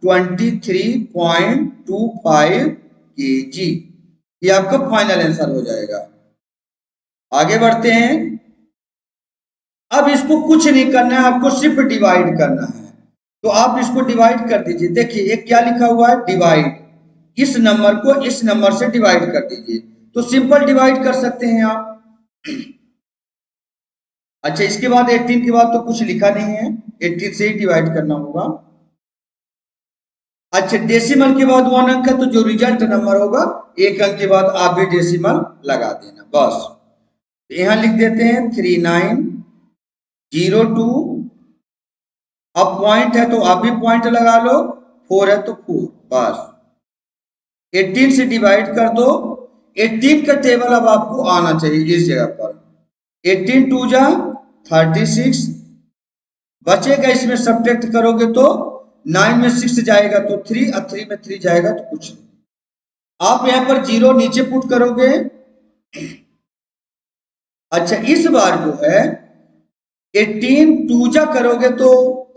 23.25 kg। ये आपका फाइनल आंसर हो जाएगा। आगे बढ़ते हैं। अब इसको कुछ नहीं करना है, आपको सिर्फ डिवाइड करना है, तो आप इसको डिवाइड कर दीजिए। देखिए एक क्या लिखा हुआ है, डिवाइड, इस नंबर को इस नंबर से डिवाइड कर दीजिए, तो सिंपल डिवाइड कर सकते हैं आप। अच्छा, इसके बाद 18 के बाद तो कुछ लिखा नहीं है, 18 से ही डिवाइड करना होगा। अच्छा, डेसिमल के बाद 1 अंक है, तो जो रिजल्ट नंबर होगा 1 अंक के बाद आप भी डेसिमल लगा देना बस। यहां लिख देते हैं 3902, अब पॉइंट है तो आप भी पॉइंट लगा लो, 4 है तो 4, बस 18 से डिवाइड कर दो। 18 का टेबल अब आपको आना चाहिए इस जगह पर, 18 2 जा 36 बचेगा, इसमें सब्ट्रैक्ट करोगे तो 9 में 6 जाएगा तो 3, और 3 में 3 जाएगा तो कुछ नहीं। आप यहां पर 0 नीचे पुट करोगे अच्छा, इस बार जो है 18 टू जा करोगे तो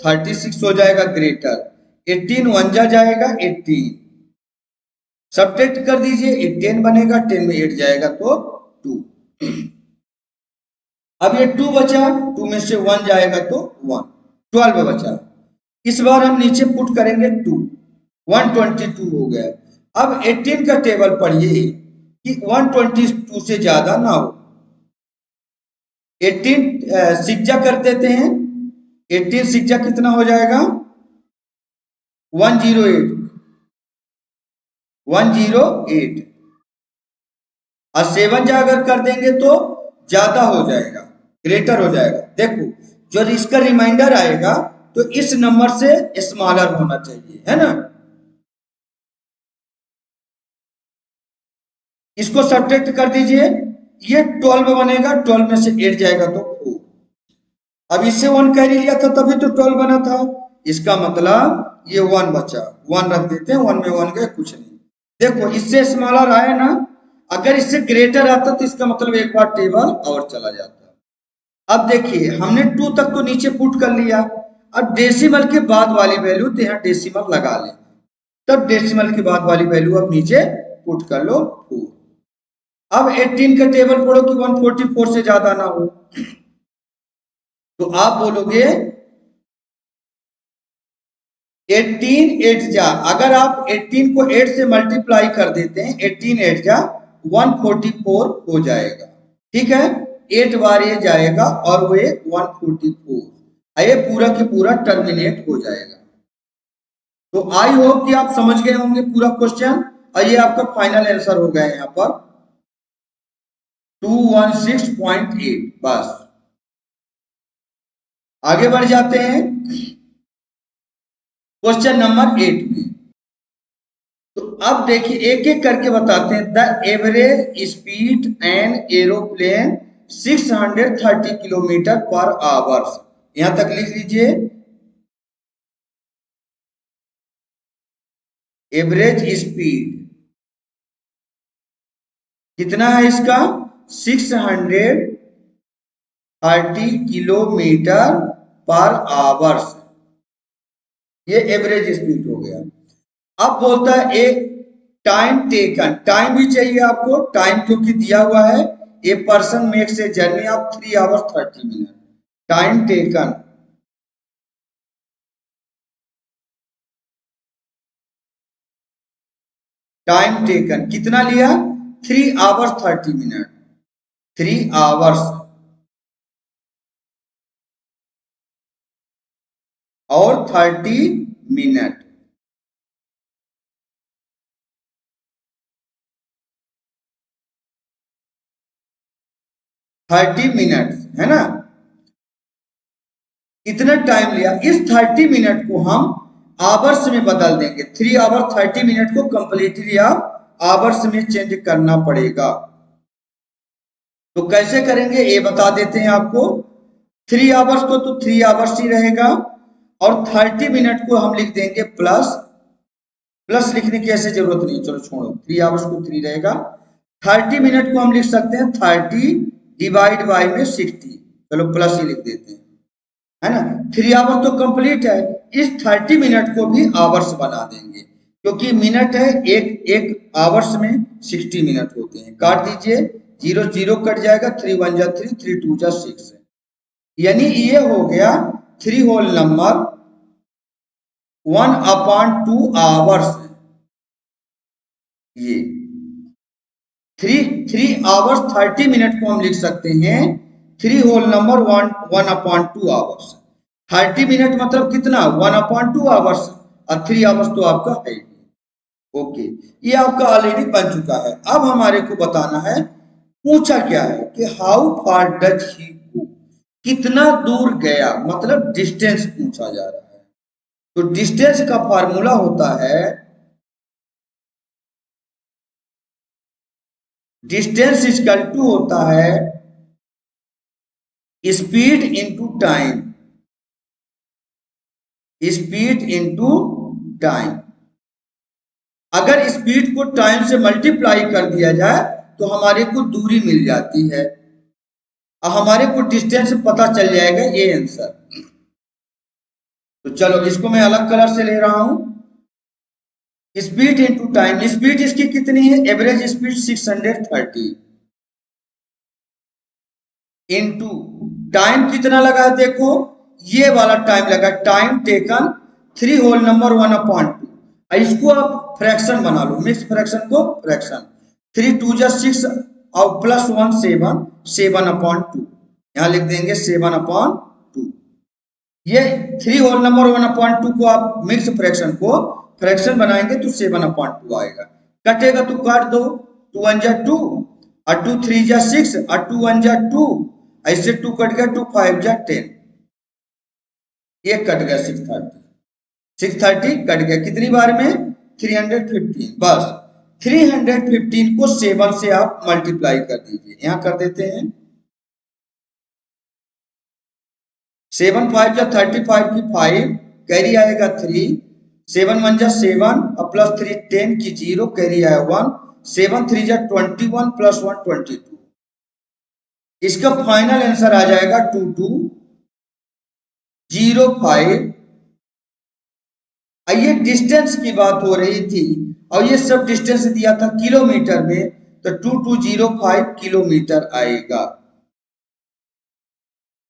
36 हो जाएगा ग्रेटर, 18 वन जा जाएगा 18, सब्ट्रैक्ट कर दीजिए, 10 बनेगा, 10 में 8 जाएगा तो 2। अब ये 2 बचा, 2 में से 1 जाएगा तो 1, 12 बचा। इस बार हम नीचे पुट करेंगे 2, 122 हो गया। अब 18 का टेबल पढ़िए कि 122 से ज्यादा ना हो। 18 सिक्जा कर देते हैं, 18 सिक्जा कितना हो जाएगा 108, 108। और 7 जा अगर कर देंगे तो ज्यादा हो जाएगा, ग्रेटर हो जाएगा। देखो जो इसका रिमाइंडर आएगा तो इस नंबर से स्मॉलर होना चाहिए, है ना। इसको सब्ट्रैक्ट कर दीजिए, ये 12 बनेगा, 12 में से 8 जाएगा तो 4। अब इससे 1 कैरी लिया था तभी तो 12 बना था, इसका मतलब ये 1 बचा, 1 रख देते हैं, 1 में 1 गए, कुछ नहीं। देखो इससे स्मॉलर आया ना, अगर इससे ग्रेटर आता तो इसका मतलब एक बार टेबल और चला जाता। अब देखिए हमने 2 तक तो नीचे पुट कर लिया, अब डेसिमल के बाद वाली वैल्यू तो यहाँ डेसिमल लगा लें, तब डेसिमल के बाद वाली वैल्यू अब नीचे पुट कर लो 4। अब 18 का टेबल पढ़ो कि 144 से ज्यादा ना हो, तो आप बोलोगे 18 8 जा, अगर आप 18 को 8 से मल्टीप्लाई कर देते हैं, 18 8 जा 144 हो जाएगा, ठीक है। 8 बार ये जाएगा और वो 144, ये पूरा के पूरा टर्मिनेट हो जाएगा। तो आई होप कि आप समझ गए होंगे पूरा क्वेश्चन, और ये आपका फाइनल आंसर हो गया है यहाँ पर 216.8। बस आगे बढ़ जाते हैं क्वेश्चन नंबर 8 में। तो अब देखिए एक एक करके बताते हैं। The average speed an aeroplane 630 kilometre पर आवर्स, यहां तक लिख लीजिए। एवरेज स्पीड कितना है इसका 630 किलोमीटर पर आवर्स, ये एवरेज स्पीड हो गया। अब बोलता है एक टाइम टेकन, टाइम भी चाहिए आपको, टाइम क्योंकि दिया हुआ है, a person makes a journey of 3 hours 30 minute. Time taken कितना लिया 3 आवर्स 30 मिनट, 3 आवर्स और 30 मिनट। थर्टी मिनट है ना, इतना टाइम लिया। इस 30 मिनट को हम आवर्स में बदल देंगे, 3 आवर 30 मिनट को कंप्लीटली आप आवर्स में चेंज करना पड़ेगा। तो कैसे करेंगे ये बता देते हैं आपको। 3 आवर्स को तो 3 आवर्स ही रहेगा, और 30 मिनट को हम लिख देंगे प्लस, प्लस लिखने की ऐसे जरूरत नहीं, चलो छोड़ो, 3 आवर्स को 3 रहेगा। 30 मिनट को हम लिख सकते हैं 30 डिवाइड बाई में 60, चलो प्लस ही लिख देते हैं, है ना। 3 आवर तो कंप्लीट है, इस 30 मिनट को भी आवर्स बना देंगे, क्योंकि मिनट है, एक एक आवर्स में 60 मिनट होते हैं। काट दीजिए, 0 0 कट जाएगा, 3 1 जा 3, 3 2 जा 6, यानी ये हो गया 3 होल नंबर 1/2 आवर्स। ये 3 आवर्स 30 मिनट को हम लिख सकते हैं 3 होल नंबर 1/2 आवर्स। 30 मिनट मतलब कितना 1/2 आवर्स, और 3 आवर्स तो आपका है। ओके, ये आपका ऑलरेडी बन चुका है। अब हमारे को बताना है, पूछा क्या है कि हाउ फार डज ही गो, कितना दूर गया, मतलब डिस्टेंस पूछा जा रहा है। तो डिस्टेंस का फार्मूला होता है, डिस्टेंस इक्वल टू होता है speed into time, speed into time. अगर स्पीड को टाइम से मल्टीप्लाई कर दिया जाए तो हमारे को दूरी मिल जाती है और हमारे को डिस्टेंस पता चल जाएगा, ये आंसर। तो चलो इसको मैं अलग कलर से ले रहा हूं। स्पीड इनटू टाइम, स्पीड इसकी कितनी है, एवरेज स्पीड 630 इनटू टाइम कितना लगा है, देखो ये वाला टाइम लगा, टाइम टेकन 3 होल नंबर 1/2। इसको आप फ्रैक्शन बना लो, मिक्स फ्रैक्शन को फ्रैक्शन, 3 2 जा 6 और प्लस 1 7, 7/2 यहां लिख देंगे 7/2। ये 3 होल नंबर 1/2 को आप मिक्स फ्रैक्शन को फ्रैक्शन बनाएंगे तो 7/2 आएगा। कटेगा तो काट दो, 2 1 जा 2 और 2 3 जा 6 और 2 1 जा 2, ऐसे 2 कट गया, 2 5 जा 10, ये कट गया 630 कट गया कितनी बार में, 315। बस 315 को 7 से आप मल्टीप्लाई कर दीजिए, यहां कर देते हैं 7 5 जा 35 की 5 कैरी आएगा 3, 7 1 जा 7 और प्लस 3 10 की 0 कैरी आया 1, 7 3 जा 21 प्लस 1 22। इसका फाइनल आंसर आ जाएगा 2205। ये डिस्टेंस की बात हो रही थी और ये सब डिस्टेंस दिया था किलोमीटर में, तो 2205 किलोमीटर आएगा।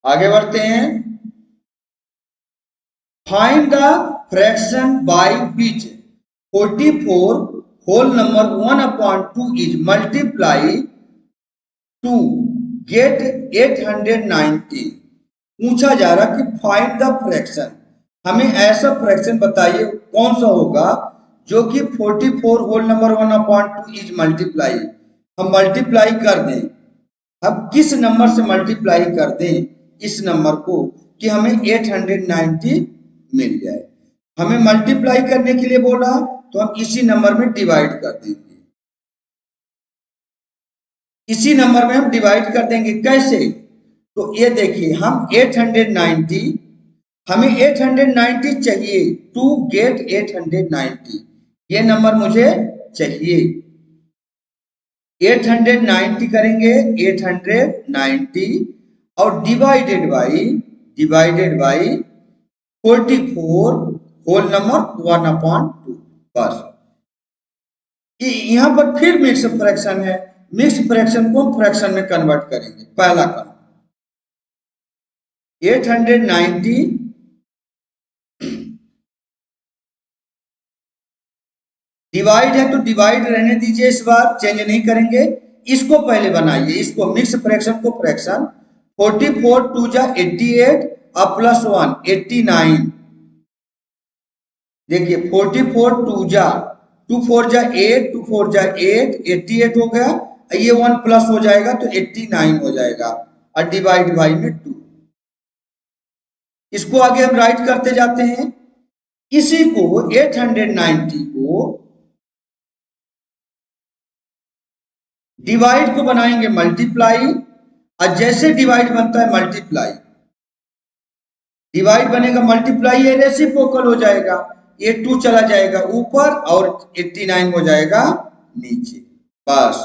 आगे बढ़ते हैं, find the fraction by which 44 whole number 1/2 is multiply to get 890। पूछा जा रहा कि फाइंड द फ्रैक्शन, हमें ऐसा फ्रैक्शन बताइए कौन सा होगा जो कि 44 होल नंबर 1/2 इज मल्टीप्लाई, हम मल्टीप्लाई कर दें। अब किस नंबर से मल्टीप्लाई कर दें इस नंबर को कि हमें 890 मिल जाए। हमें मल्टीप्लाई करने के लिए बोला तो हम इसी नंबर में डिवाइड कर देंगे, इसी नंबर में हम डिवाइड कर देंगे। कैसे, तो ये देखिए हम 890, हमें 890 चाहिए, टू गेट 890, ये नंबर मुझे चाहिए। 890 करेंगे, 890 और डिवाइडेड बाई 44 होल नंबर 1/2। बस यहां पर फिर मिक्स फ्रैक्शन है, मिक्स फ्रैक्शन को फ्रैक्शन में कन्वर्ट करेंगे। पहला काम 890 डिवाइड है तो डिवाइड रहने दीजिए, इस बार चेंज नहीं करेंगे। इसको पहले बनाइए, इसको मिक्स फ्रैक्शन को फ्रैक्शन, 44 2 जा 88 और प्लस 1 89। देखिए 44 2 जा 2 4 जा 8, 2 4 जा 8, 88 हो गया, ये 1 प्लस हो जाएगा तो 89 हो जाएगा और डिवाइड बाई में 2। इसको आगे हम राइट करते जाते हैं। इसी को 890 को डिवाइड को बनाएंगे मल्टीप्लाई, और जैसे डिवाइड बनता है मल्टीप्लाई, डिवाइड बनेगा मल्टीप्लाई, ये रेसिप्रोकल हो जाएगा, ये 2 चला जाएगा ऊपर और 89 हो जाएगा नीचे। बस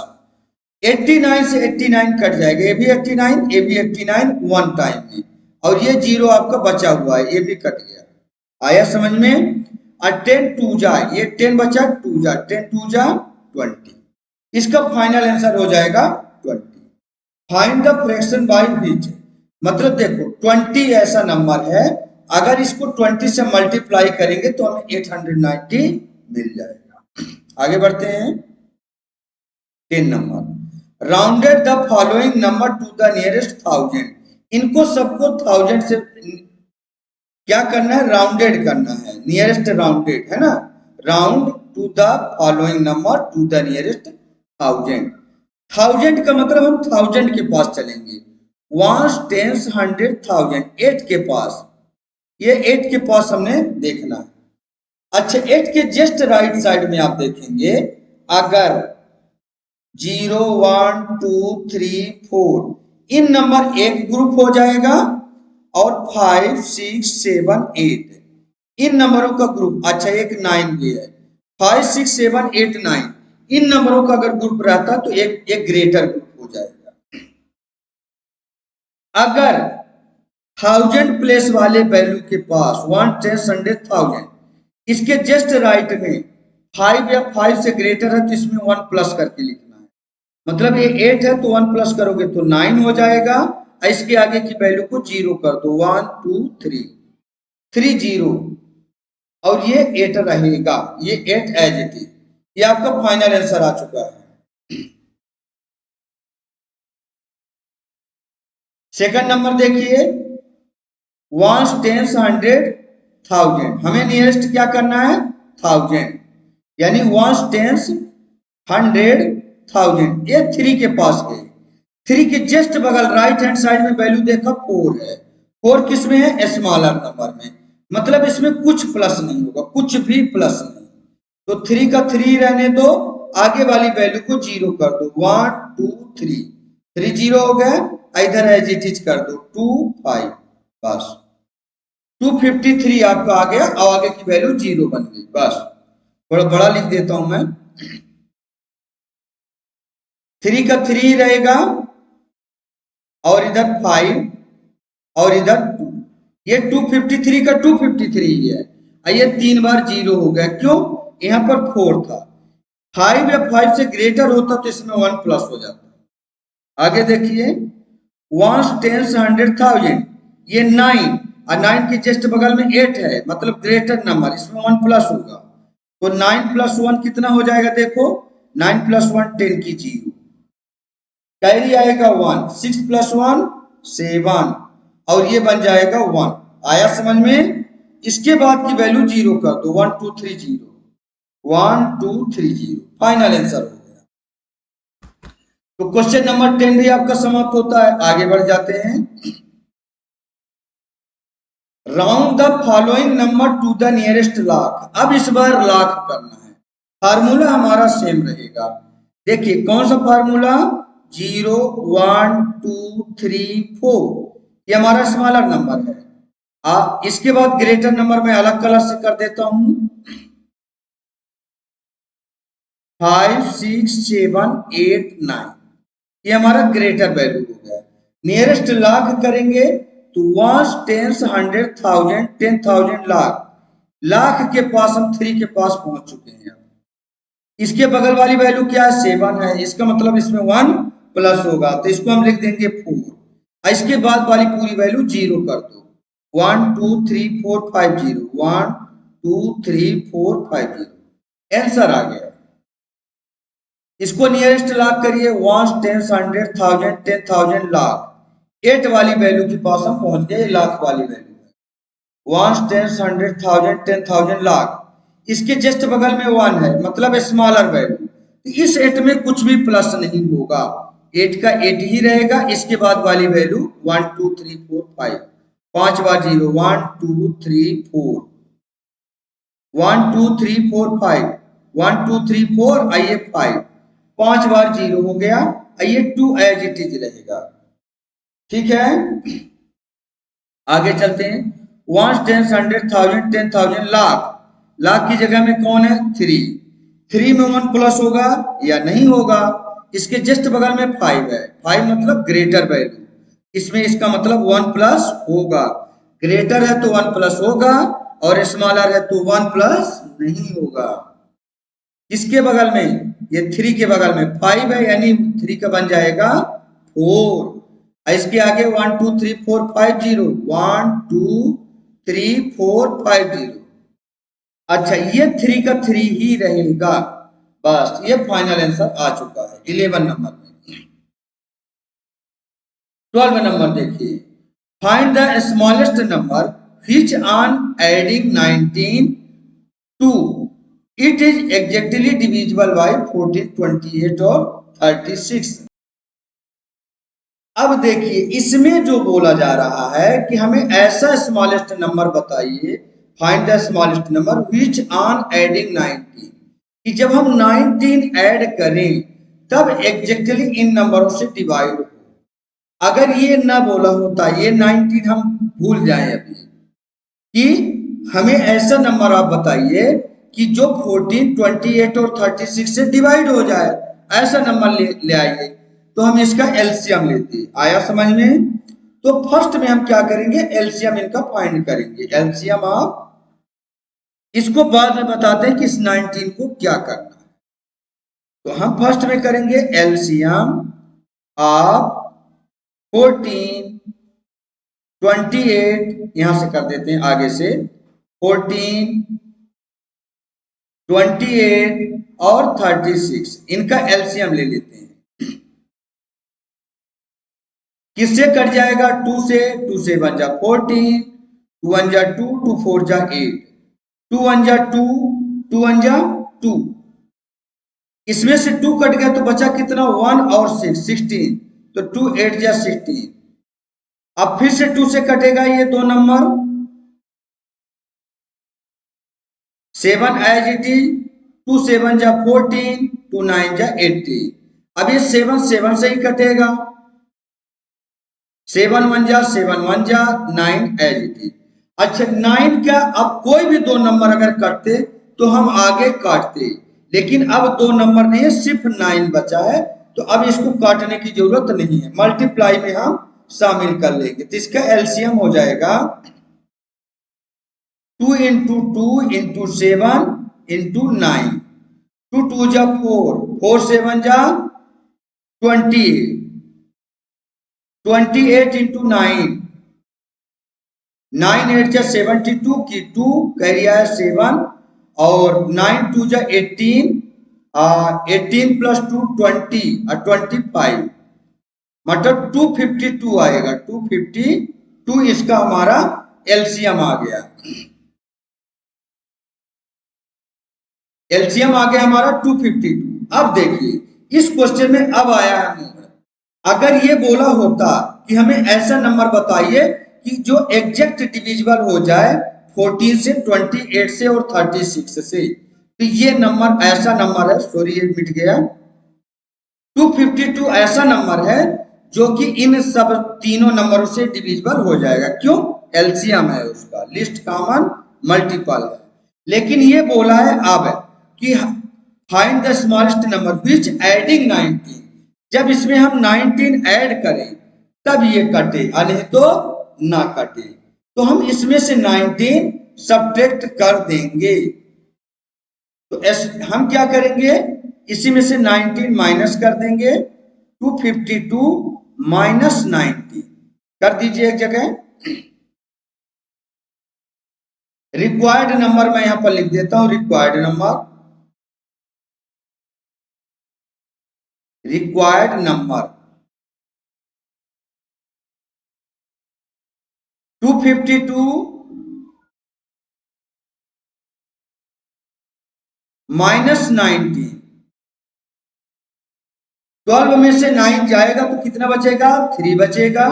89 से 89 कट जाएगा, ये भी 89, ये भी 89 वन टाइम में, और ये 0 आपका बचा हुआ है, ये भी कट गया। आया समझ में? और 10 2 जा, ये 10 बचा, 2 जा 10 2 जा 20, इसका फाइनल आंसर हो जाएगा 20। फाइंड द फ्रैक्शन बाय विच, मतलब देखो 20 ऐसा नंबर है, अगर इसको 20 से मल्टीप्लाई करेंगे तो हमें 890 मिल जाएगा। आगे बढ़ते हैं 10 number, rounded the following number two the nearest 1000। इनको सबको 1000 से क्या करना है, राउंडेड करना है, नियरेस्ट राउंडेड है ना, round to the following number two the nearest 1000। 1000 का मतलब हम 1000 के पास चलेंगे, 1 10 100 1000, 8 के पास, ये 8 के पास हमने देखना है। अच्छा 8 के जस्ट राइट साइड में आप देखेंगे, अगर 0 1 2 3 4 इन नंबर एक ग्रुप हो जाएगा और 5 6 7 8 इन नंबरों का ग्रुप, अच्छा एक 9 भी है, 5 6 7 8 9, इन नंबरों का अगर ग्रुप रहता तो एक ग्रेटर ग्रुप हो जाएगा। अगर 1000 प्लेस वाले वैल्यू के पास 1, 10, 100, 1000 इसके जस्ट राइट में 5 या 5 से ग्रेटर है तो इसमें 1 प्लस करके लिखना है। मतलब ये 8 है तो 1 प्लस करोगे तो 9 हो जाएगा। इसके आगे की वैल्यू को 0 कर दो, 1, 2, 3 0 और ये 8 रहेगा, ये 8 एज इट इज। ये आपका फाइनल आंसर आ चुका है। सेकंड नंबर देखिए, 1, 10, 100, 1000 हमें नियरेस्ट क्या करना है 1000, यानी 1, 10, 100, 1000 ये 3 के पास गए। 3 के जस्ट बगल राइट हैंड साइड में वैल्यू देखा 4 है। 4 किस में है स्मॉलर नंबर में, मतलब इसमें कुछ प्लस नहीं होगा, कुछ भी प्लस नहीं। तो 3 का 3 रहने दो, आगे वाली वैल्यू को 0 कर दो, 1, 2, 3 3 0 हो गया। इधर एज इट इज कर दो 2, 5 बस 253 आपका आ गया और आगे की वैल्यू 0 बन गई। बस थोड़ा बड़ा लिख देता हूं मैं, 3 का 3 रहेगा और इधर 5 और इधर 2, ये 253 का 253 ही है। ये 3 बार 0 हो गया, क्यों यहां पर 4 था। 5 या 5 से ग्रेटर होता तो इसमें 1 प्लस हो जाता। आगे देखिए 1, 10, 100, 1000 ये 9 और 9 के जस्ट बगल में 8 है, मतलब ग्रेटर नंबर, इसमें 1 प्लस होगा। तो 9 प्लस 1 कितना हो जाएगा देखो, 9 प्लस 1 10 की 0, कैरी आएगा 1, 6 प्लस 1 7 और ये बन जाएगा 1। आया समझ में। इसके बाद की वैल्यू 0 कर दो, 1, 2, 3 0, 1, 2, 3 0 फाइनल आंसर हो गया। तो क्वेश्चन नंबर 10 भी आपका समाप्त होता है। आगे बढ़ जाते हैं। Round the following number two the nearest lakh. अब इस बार लाख करना है। फार्मूला हमारा सेम रहेगा। देखिए कौन सा फार्मूला, 0, 1, 2, 3, 4 ये हमारा स्मॉलर नंबर है। इसके बाद ग्रेटर नंबर में अलग कलर से कर देता हूं, 5, 6, 7, 8, 9 ये हमारा ग्रेटर वैल्यू हो गया। नियरेस्ट लाख करेंगे तो 1, 10, 100, 1000, 10,000 लाख। लाख के पास हम 3 के पास पहुंच चुके हैं। इसके बगल वाली वैल्यू क्या है 7 है, इसका मतलब इसमें 1 प्लस होगा तो इसको हम लिख देंगे 4। इसके बाद वाली पूरी वैल्यू 0 कर दो, 1, 2, 3, 4, 5 0, 1, 2, 3, 4, 5 0 आंसर आ गया। इसको नियरेस्ट लाख करिए, 1, 10, 100, 1000, 10,000 लाख। 8 वाली वैल्यू के पास हम पहुंच गए, लाख वाली वैल्यू 1, 10, 100, 1000, 10,000 लाख। इसके जस्ट बगल में 1 है, मतलब स्मॉलर वैल्यू। इस 8 में कुछ भी प्लस नहीं होगा, 8 का 8 ही रहेगा। इसके बाद वाली वैल्यू 1, 2, 3, 4, 5 5 बार 0, 1, 2, 3, 4 1, 2, 3, 4, 5 1, 2, 3, 4 आइए 5 5 बार 0 हो गया। ये 2 एज इट इज रहेगा। ठीक है, आगे चलते हैं। 1, 10, 100, 1000, 10,000 लाख। लाख की जगह में कौन है 3, 3 में 1 प्लस होगा या नहीं होगा। इसके जस्ट बगल में 5 है, 5 मतलब ग्रेटर वैल्यू, इसमें इसका मतलब 1 प्लस होगा। ग्रेटर है तो 1 प्लस होगा और स्मॉलर है तो 1 प्लस नहीं होगा। इसके बगल में ये 3 के बगल में 5 है, यानी 3 का बन जाएगा 4। इसके आगे 1, 2, 3, 4, 5 0, 1, 2, 3, 4, 5 0। अच्छा ये 3 का 3 ही रहेगा। बस ये फाइनल आंसर आ चुका है 11 नंबर में। 12 नंबर देखिए, find the smallest number which on adding 19 to it is exactly divisible by 14, 28 और 36। अब देखिए इसमें जो बोला जा रहा है कि हमें ऐसा स्मॉलेस्ट नंबर बताइए, find the smallest number which on adding 19 कि जब हम 19 ऐड करें तब एग्जैक्टली इन नंबरों से डिवाइड हो। अगर ये ना बोला होता, ये 19 हम भूल जाएं अभी, कि हमें ऐसा नंबर आप बताइए कि जो 14, 28 और 36 से डिवाइड हो जाए, ऐसा नंबर ले आइए। तो हम इसका एलसीएम लेते हैं। आया समझ में? तो फर्स्ट में हम क्या करेंगे, एलसीएम इनका फाइंड करेंगे। एलसीएम ऑफ, इसको बाद में बताते हैं कि इस 19 को क्या करना है। तो हम फर्स्ट में करेंगे एलसीएम ऑफ 14, 28, यहां से कर देते हैं आगे से, 14, 28 और 36, इनका एलसीएम ले लेते हैं। किससे कट जाएगा? 2 से। 2 से 1 जा 14, 2 1 जा 2, 2 4 जा 8, 2 1 जा 2, 2 1 जा 2। इसमें से 2 कट गया तो बचा कितना? 1 और 6, 16। तो 2 8 जा 16। अब फिर से 2 से कटेगा ये दो नंबर, 7 एज इट इज, 2 7 जा 14, 2 9 जा 18। अब ये 7 7 से ही कटेगा, 7 1 जा 7 1 जा 9 एज इट इज। अच्छा 9 क्या, अब कोई भी दो नंबर अगर कटते तो हम आगे काटते, लेकिन अब दो नंबर नहीं है, सिर्फ 9 बचा है, तो अब इसको काटने की जरूरत नहीं है, मल्टीप्लाई में हम शामिल कर लेंगे। तो इसका एलसीएम हो जाएगा 2 इंटू 2 इंटू 7 इंटू 9, 2 2 जा 4, 4 7 जा 28, 28 इंटू 9, 9 8 जा 72 की 2 कैरी आया 7, और 9 2 जा 18, 18 प्लस 2 20 और 25, मतलब 252 आएगा। 252 इसका हमारा एलसीएम आ गया। एलसीएम आ गया हमारा 252। अब देखिए इस क्वेश्चन में अब आया है, अगर ये बोला होता कि हमें ऐसा नंबर बताइए कि जो एग्जैक्ट डिविजिबल हो जाए 14 से, 28 से और 36 से, तो ये नंबर ऐसा नंबर है, सॉरी ये मिट गया, 252 ऐसा नंबर है जो कि इन सब तीनों नंबरों से डिविजिबल हो जाएगा। क्यों? एलसीएम है उसका, लिस्ट कॉमन मल्टीपल है। लेकिन ये बोला है अब कि find the smallest number which adding 19, जब इसमें हम 19 ऐड करें तब ये कटे, नहीं तो ना कटे। तो हम इसमें से 19 सब्ट्रैक्ट कर देंगे। तो हम क्या करेंगे, इसी में से 19 माइनस कर देंगे, 252 माइनस 90 कर दीजिए एक जगह। रिक्वायर्ड नंबर मैं यहां पर लिख देता हूं, required number, required number 252 minus 90, 12 में से 9 जाएगा तो कितना बचेगा? 3 बचेगा।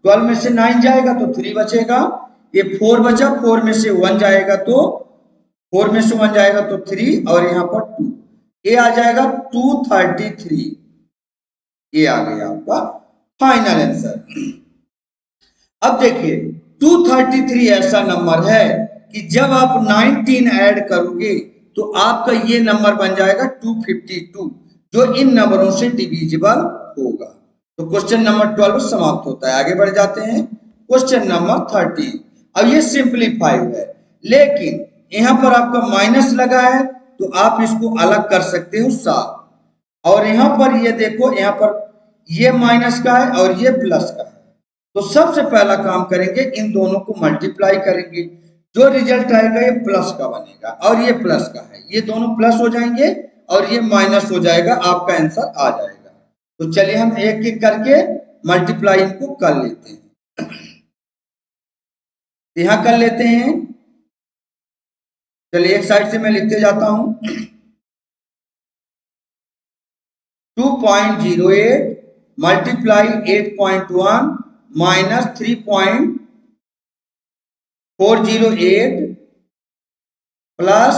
12 में से 9 जाएगा तो 3 बचेगा। ये 4 बचा, 4 में से 1 जाएगा तो 4 में से 1 जाएगा तो 3, और यहां पर 2, ये आ जाएगा 233। ये आ गया आपका फाइनल आंसर। अब देखिए 233 ऐसा नंबर है कि जब आप 19 ऐड करोगे तो आपका ये नंबर बन जाएगा 252, जो इन नंबरों से डिविजिबल होगा। तो क्वेश्चन नंबर 12 समाप्त होता है। आगे बढ़ जाते हैं क्वेश्चन नंबर 13। अब ये सिंप्लीफाई है, लेकिन यहां पर आपका माइनस लगा है तो आप इसको अलग कर सकते हो 7, और यहां पर ये देखो, यहां पर ये माइनस का है और ये प्लस का है। तो सबसे पहला काम करेंगे, इन दोनों को मल्टीप्लाई करेंगे, जो रिजल्ट आएगा ये प्लस का बनेगा और ये प्लस का है, ये दोनों प्लस हो जाएंगे और ये माइनस हो जाएगा, आपका आंसर आ जाएगा। तो चलिए हम एक एक करके मल्टीप्लाई को कर लेते हैं। यहां कर लेते हैं, चलिए एक साइड से मैं लिखते जाता हूं, 2.08 मल्टीप्लाई 8.1 माइनस 3.408 प्लस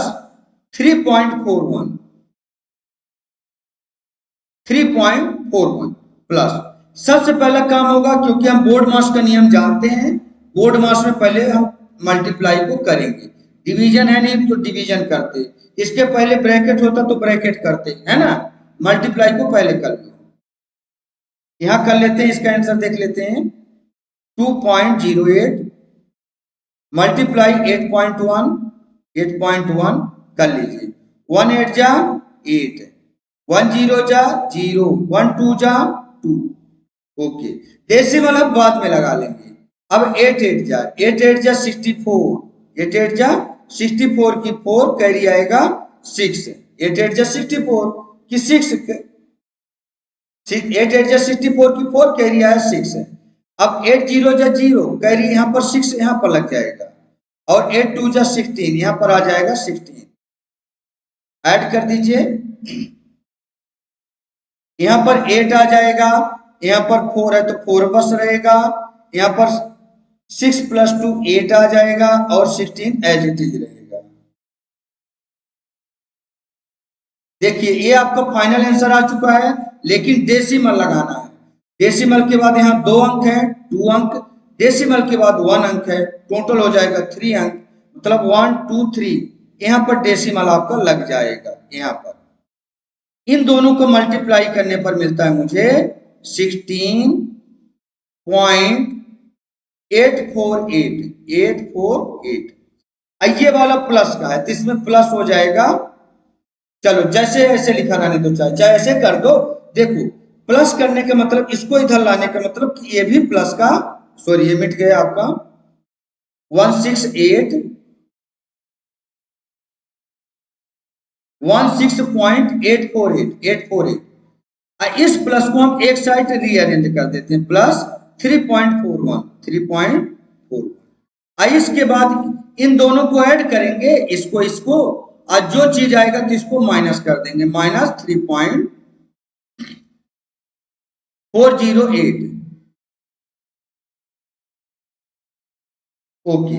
3.41 प्लस। सबसे पहला काम होगा, क्योंकि हम बोर्ड मास का नियम जानते हैं, बोर्ड मास में पहले हम मल्टीप्लाई को करेंगे, डिवीजन है नहीं तो डिवीजन करते, इसके पहले ब्रैकेट होता तो ब्रैकेट करते, है ना, मल्टीप्लाई को पहले कर लो। यहां कर लेते हैं, इसका आंसर देख लेते हैं। 2.08 मल्टीप्लाई 8.1, 8.1 कर लीजिए। 1 8 जा 8, 1 0 जा 0, 1 2 जा 2। ओके, डेसिमल अब बाद में लगा लेंगे। अब 8 8 जा 8 8 जा 64, 8 8 जा 64 की 4 कैरी आएगा 6, 8 8 जा 64 की 6, 8 8 जा 64 की 4 कैरी आया 6 है। अब 8 0 जा 0 कैरी यहां पर 6 यहां पर लग जाएगा, और 8 2 जा 16 यहां पर आ जाएगा 16। ऐड कर दीजिए, यहां पर 8 आ जाएगा, यहां पर 4 है तो 4 बस रहेगा, यहां पर 6 + 2 8 आ जाएगा, और 16 एज इट इज रहेगा। देखिए ये आपका फाइनल आंसर आ चुका है, लेकिन डेसिमल लगाना है। डेसिमल के बाद यहाँ 2 अंक है, 2 अंक, डेसिमल के बाद 1 अंक है, टोटल हो जाएगा 3 अंक, मतलब 1 2 3। यहाँ पर डेसिमल आपका लग जाएगा। यहाँ पर इन दोनों को मल्टीप्लाई करने पर मिलता है मुझे 16.848। ये वाला प्लस का है तो इसमें प्लस हो जाएगा। चलो जैसे ऐसे लिखा रहने दो, चाहे चाहे ऐसे कर दो। देखो प्लस करने का मतलब, इसको इधर लाने का मतलब कि ये भी प्लस का, सॉरी ये मिट गया आपका 16.848। इस प्लस को हम एक साइड रीअरेंज कर देते हैं, प्लस 3.41। इसके बाद इन दोनों को ऐड करेंगे, इसको इसको, और जो चीज आएगा तो इसको माइनस कर देंगे, -3.408। ओके,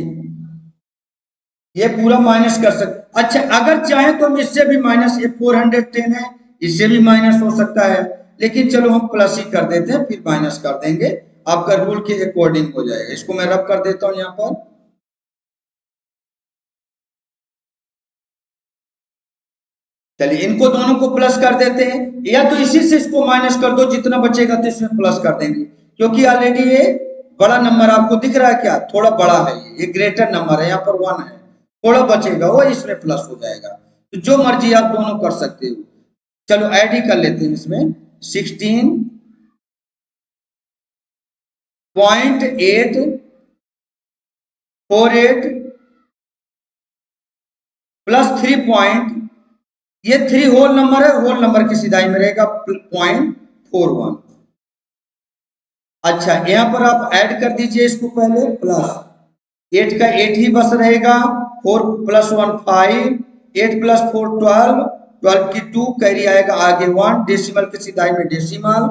ये पूरा माइनस कर सकते। अच्छा अगर चाहे तो हम इससे भी माइनस, ये 410 है, इससे भी माइनस हो सकता है, लेकिन चलो हम प्लस ही कर देते हैं, फिर माइनस कर देंगे, आपका रूल के अकॉर्डिंग हो जाएगा। इसको मैं रब कर देता हूं यहाँ पर। चलिए इनको दोनों को प्लस कर देते हैं, या तो इसी से इसको माइनस कर दो, जितना बचेगा तो इसमें प्लस कर देंगे, क्योंकि ऑलरेडी ये बड़ा नंबर आपको दिख रहा है, क्या थोड़ा बड़ा है, ये ग्रेटर नंबर है, यहाँ पर 1 है, थोड़ा बचेगा वो इसमें प्लस हो जाएगा। तो जो मर्जी आप दोनों कर सकते हो। चलो ऐड ही कर लेते हैं इसमें 16.848 प्लस 3 ये 3 होल नंबर है, होल नंबर की सिधाई में रहेगा 0.41। अच्छा यहाँ पर आप ऐड कर दीजिए इसको पहले, प्लस 8 का 8 ही बस रहेगा, 4 + 1 5, 8 + 4 12, 12 की 2 कैरी आएगा आगे 1, डेसिमल की सिधाई में डेसिमल,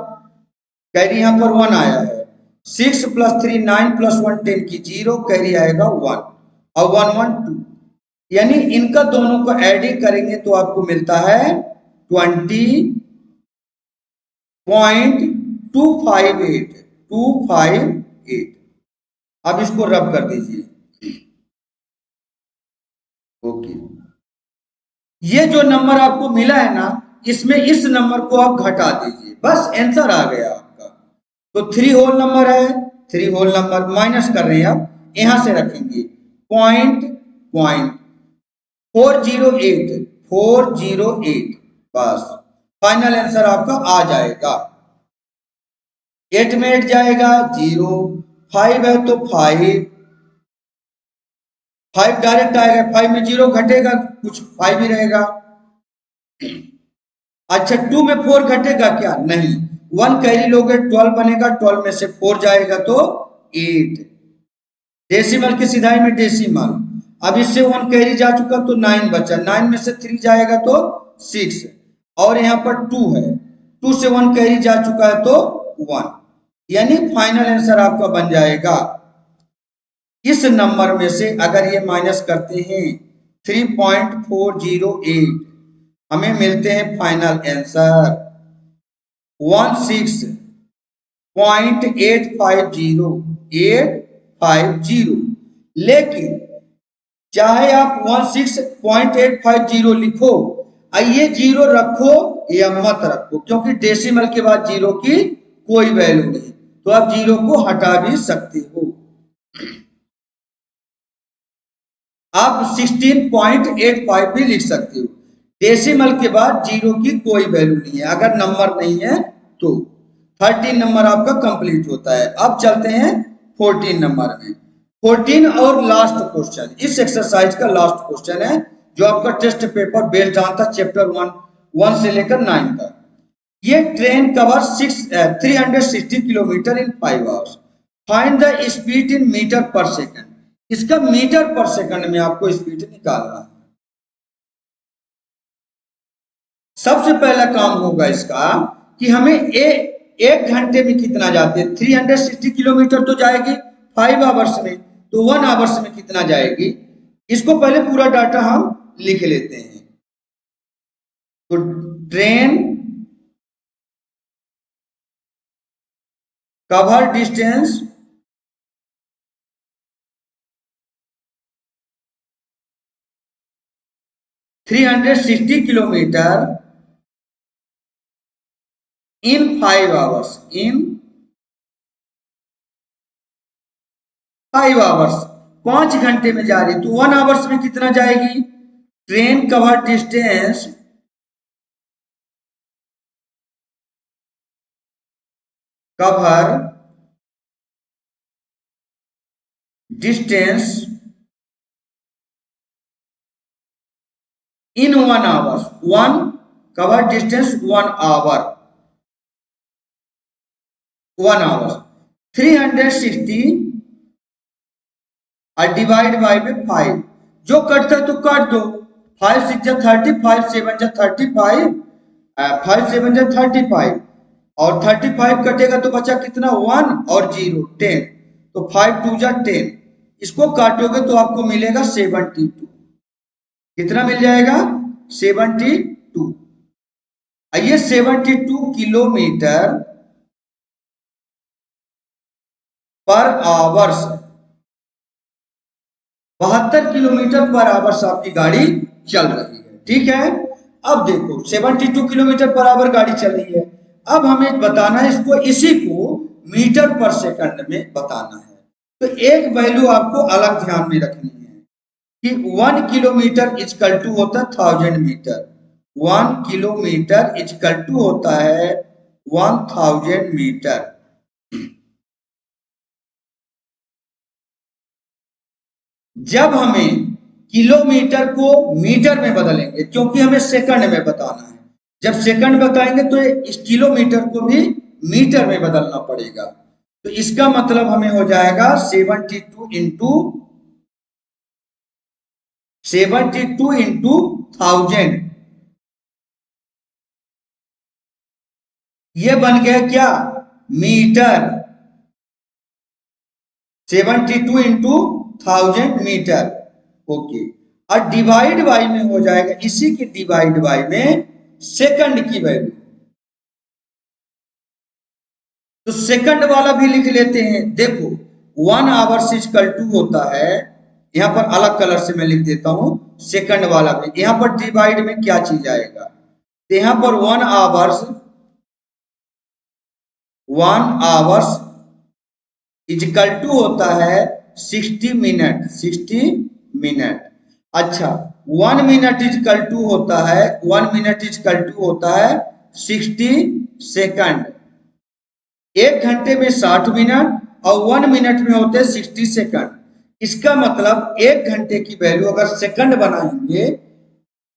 कैरी यहाँ पर 1 आया है, 6 + 3 9 + 1 10 की 0, कैरी आएगा 1, और 1 1 2। यानी इनका दोनों को एडिंग करेंगे तो आपको मिलता है 20.258। अब इसको रब कर दीजिए। ओके, ये जो नंबर आपको मिला है ना, इसमें इस नंबर को आप घटा दीजिए, बस आंसर आ गया आपका। तो 3 होल नंबर है, 3 होल नंबर माइनस कर रहे हैं, आप यहां से रखेंगे 408 बस फाइनल आंसर आपका आ जाएगा। 8 में 8 जाएगा 0, 5 है तो 5 डायरेक्ट आएगा, 5 में 0 घटेगा कुछ, 5 ही रहेगा। अच्छा 2 में 4 घटेगा क्या, नहीं, 1 कैरी लोगे 12 बनेगा, 12 में से 4 जाएगा तो 8, डेसिमल की सिधाई में डेसिमल। अब इससे 1 कैरी जा चुका तो 9 बचा, 9 में से 3 जाएगा तो 6, और यहाँ पर 2 है, 2 से 1 कैरी जा चुका है तो 1, यानी फाइनल आंसर आपका बन जाएगा। इस नंबर में से अगर ये माइनस करते हैं 3.408, हमें मिलते हैं फाइनल आंसर 16.850850। लेकिन चाहे आप 16.850 लिखो, ये जीरो रखो या मत रखो, क्योंकि डेसिमल के बाद जीरो की कोई वैल्यू नहीं, तो आप जीरो को हटा भी सकते हो। आप 16.85 भी लिख सकते हो। डेसिमल के बाद जीरो की कोई वैल्यू नहीं है, अगर नंबर नहीं है तो 13 नंबर आपका कंप्लीट होता है। अब चलते हैं 14 नंबर में। 14 और लास्ट क्वेश्चन, इस एक्सरसाइज का लास्ट क्वेश्चन है जो आपका टेस्ट पेपर बेस्ड ऑन था चैप्टर 1 से लेकर 9 तक। ये train cover 360 kilometre in 5 hours, find the speed in metre per second. इसका मीटर पर सेकंड में आपको स्पीड निकालना है। सबसे पहला काम होगा इसका कि हमें एक घंटे में कितना जाते हैं, 360 किलोमीटर तो जाएगी 5 आवर्स में, तो 1 आवर्स में कितना जाएगी, इसको पहले पूरा डाटा हम लिख लेते हैं। तो train cover distance (360 kilometre in 5 hours, in 5 hours, 5 घंटे में जा रही, तो 1 आवर्स में कितना जाएगी। Train cover distance in 1 hour, 1 cover distance 1 hour, 1 hour 360 और डिवाइड बाई में 5, जो कटता है तो काट दो, 5 6 जा 30, 5 7 जा 35, 5 7 जा 35 और 35 कटेगा तो बचा कितना 1 और 0 10, तो 5 2 जा 10, इसको काटोगे तो आपको मिलेगा 72, कितना मिल जाएगा 72। ये 72 किलोमीटर पर आवर्स, 72 किलोमीटर पर आवर्स आपकी गाड़ी चल रही है, ठीक है। अब देखो 72 किलोमीटर पर आवर गाड़ी चल रही है, अब हमें बताना है इसको, इसी को मीटर पर सेकंड में बताना है। तो एक वैल्यू आपको अलग ध्यान में रखनी है कि 1 किलोमीटर इक्वल टू होता है 1000 मीटर, 1 किलोमीटर इक्वल टू होता है 1000 मीटर। जब हमें किलोमीटर को मीटर में बदलेंगे, क्योंकि हमें सेकंड में बताना है, जब सेकंड बताएंगे तो इस किलोमीटर को भी मीटर में बदलना पड़ेगा, तो इसका मतलब हमें हो जाएगा 72 इंटू 1000, ये बन गया क्या मीटर, 72 इंटू 1000 मीटर, ओके। और डिवाइड बाई में हो जाएगा, इसी के डिवाइड बाई में सेकंड की वैल्यू, तो सेकंड वाला भी लिख लेते हैं। देखो 1 आवर्स इक्वल टू होता है, यहां पर अलग कलर से मैं लिख देता हूं, सेकंड वाला भी, यहां पर डिवाइड में क्या चीज आएगा, तो यहां पर 1 आवर्स इक्वल टू होता है 60 मिनट, 60 मिनट। अच्छा 1 मिनट इक्वल टू होता है, 1 मिनट इक्वल टू होता है 60 सेकंड। एक घंटे में 60 मिनट और 1 मिनट में होते हैं 60 सेकंड। इसका मतलब एक घंटे की वैल्यू अगर सेकंड बनाएंगे,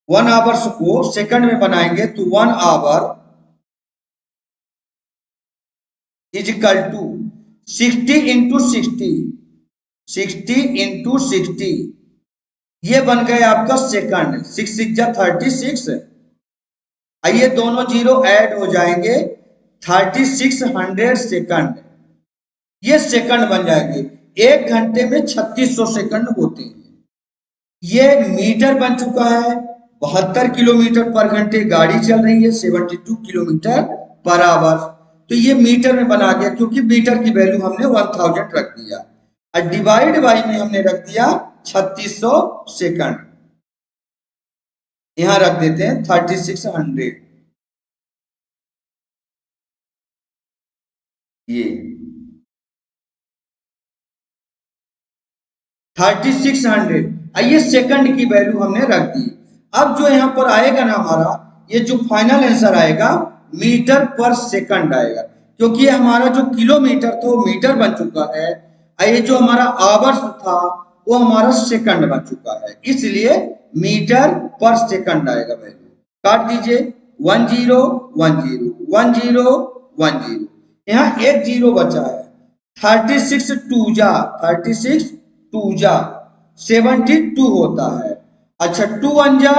1 आवर्स को सेकंड में बनाएंगे तो 1 hour equal to 60 into 60, 60 into 60, ये बन गए आपका सेकंड, 6 6 जा 36, ये दोनों जीरो ऐड हो जाएंगे 3600 सेकंड, ये सेकंड बन जाएंगे। एक घंटे में 3600 सेकंड होते हैं। ये मीटर बन चुका है, 72 किलोमीटर पर घंटे गाड़ी चल रही है, 72 किलोमीटर पर आवर, तो ये मीटर में बना गया, क्योंकि मीटर की वैल्यू हमने 1000 रख दिया और डिवाइड बाई में हमने रख दिया 3600 सेकंड, यहां रख देते हैं 3600। ये 3600, आइए सेकंड की वैल्यू हमने रख दी। अब जो यहां पर आएगा ना हमारा, ये जो फाइनल आंसर आएगा मीटर पर सेकंड आएगा, क्योंकि ये हमारा जो किलोमीटर था वो मीटर बन चुका है, ये जो हमारा आवर्स था वो हमारा सेकंड बन चुका है, इसलिए मीटर पर सेकंड आएगा वैल्यू। काट दीजिए 10 10 10 10, यहाँ एक जीरो बचा है। 36 टू जा 72 होता है। अच्छा 2 1 जा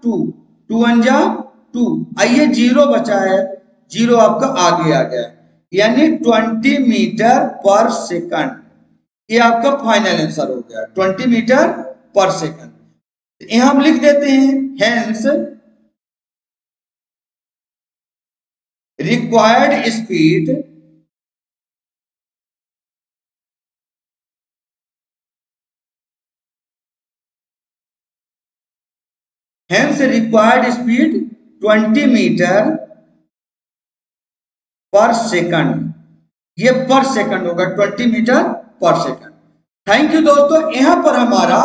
2, 2 1 जा 2, आइए जीरो बचा है, जीरो आपका आगे आ गया, यानी 20 मीटर पर सेकंड, ये आपका फाइनल आंसर हो गया 20 मीटर पर सेकंड। यहां हम लिख देते हैं hence required speed required speed 20 metre per second, ये पर सेकंड होगा 20 metre per second. Thank you दोस्तों, यहां पर हमारा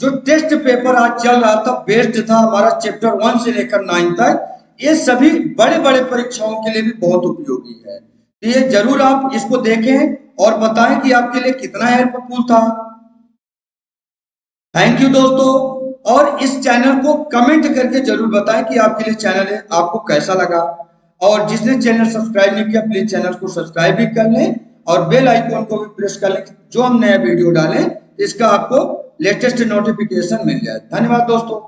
जो टेस्ट पेपर आज चल रहा था बेस्ट था हमारा चैप्टर 1 से लेकर 9 तक, ये सभी बड़े बड़े परीक्षाओं के लिए भी बहुत उपयोगी है, तो ये जरूर आप इसको देखें और बताएं कि आपके लिए कितना हेल्पफुल था। थैंक यू दोस्तों, और इस चैनल को कमेंट करके जरूर बताएं कि आपके लिए चैनल है आपको कैसा लगा, और जिसने चैनल सब्सक्राइब नहीं किया प्लीज चैनल को सब्सक्राइब भी कर लें और बेल आइकन को भी प्रेस कर लें, जो हम नया वीडियो डालें इसका आपको लेटेस्ट नोटिफिकेशन मिल जाए। धन्यवाद दोस्तों।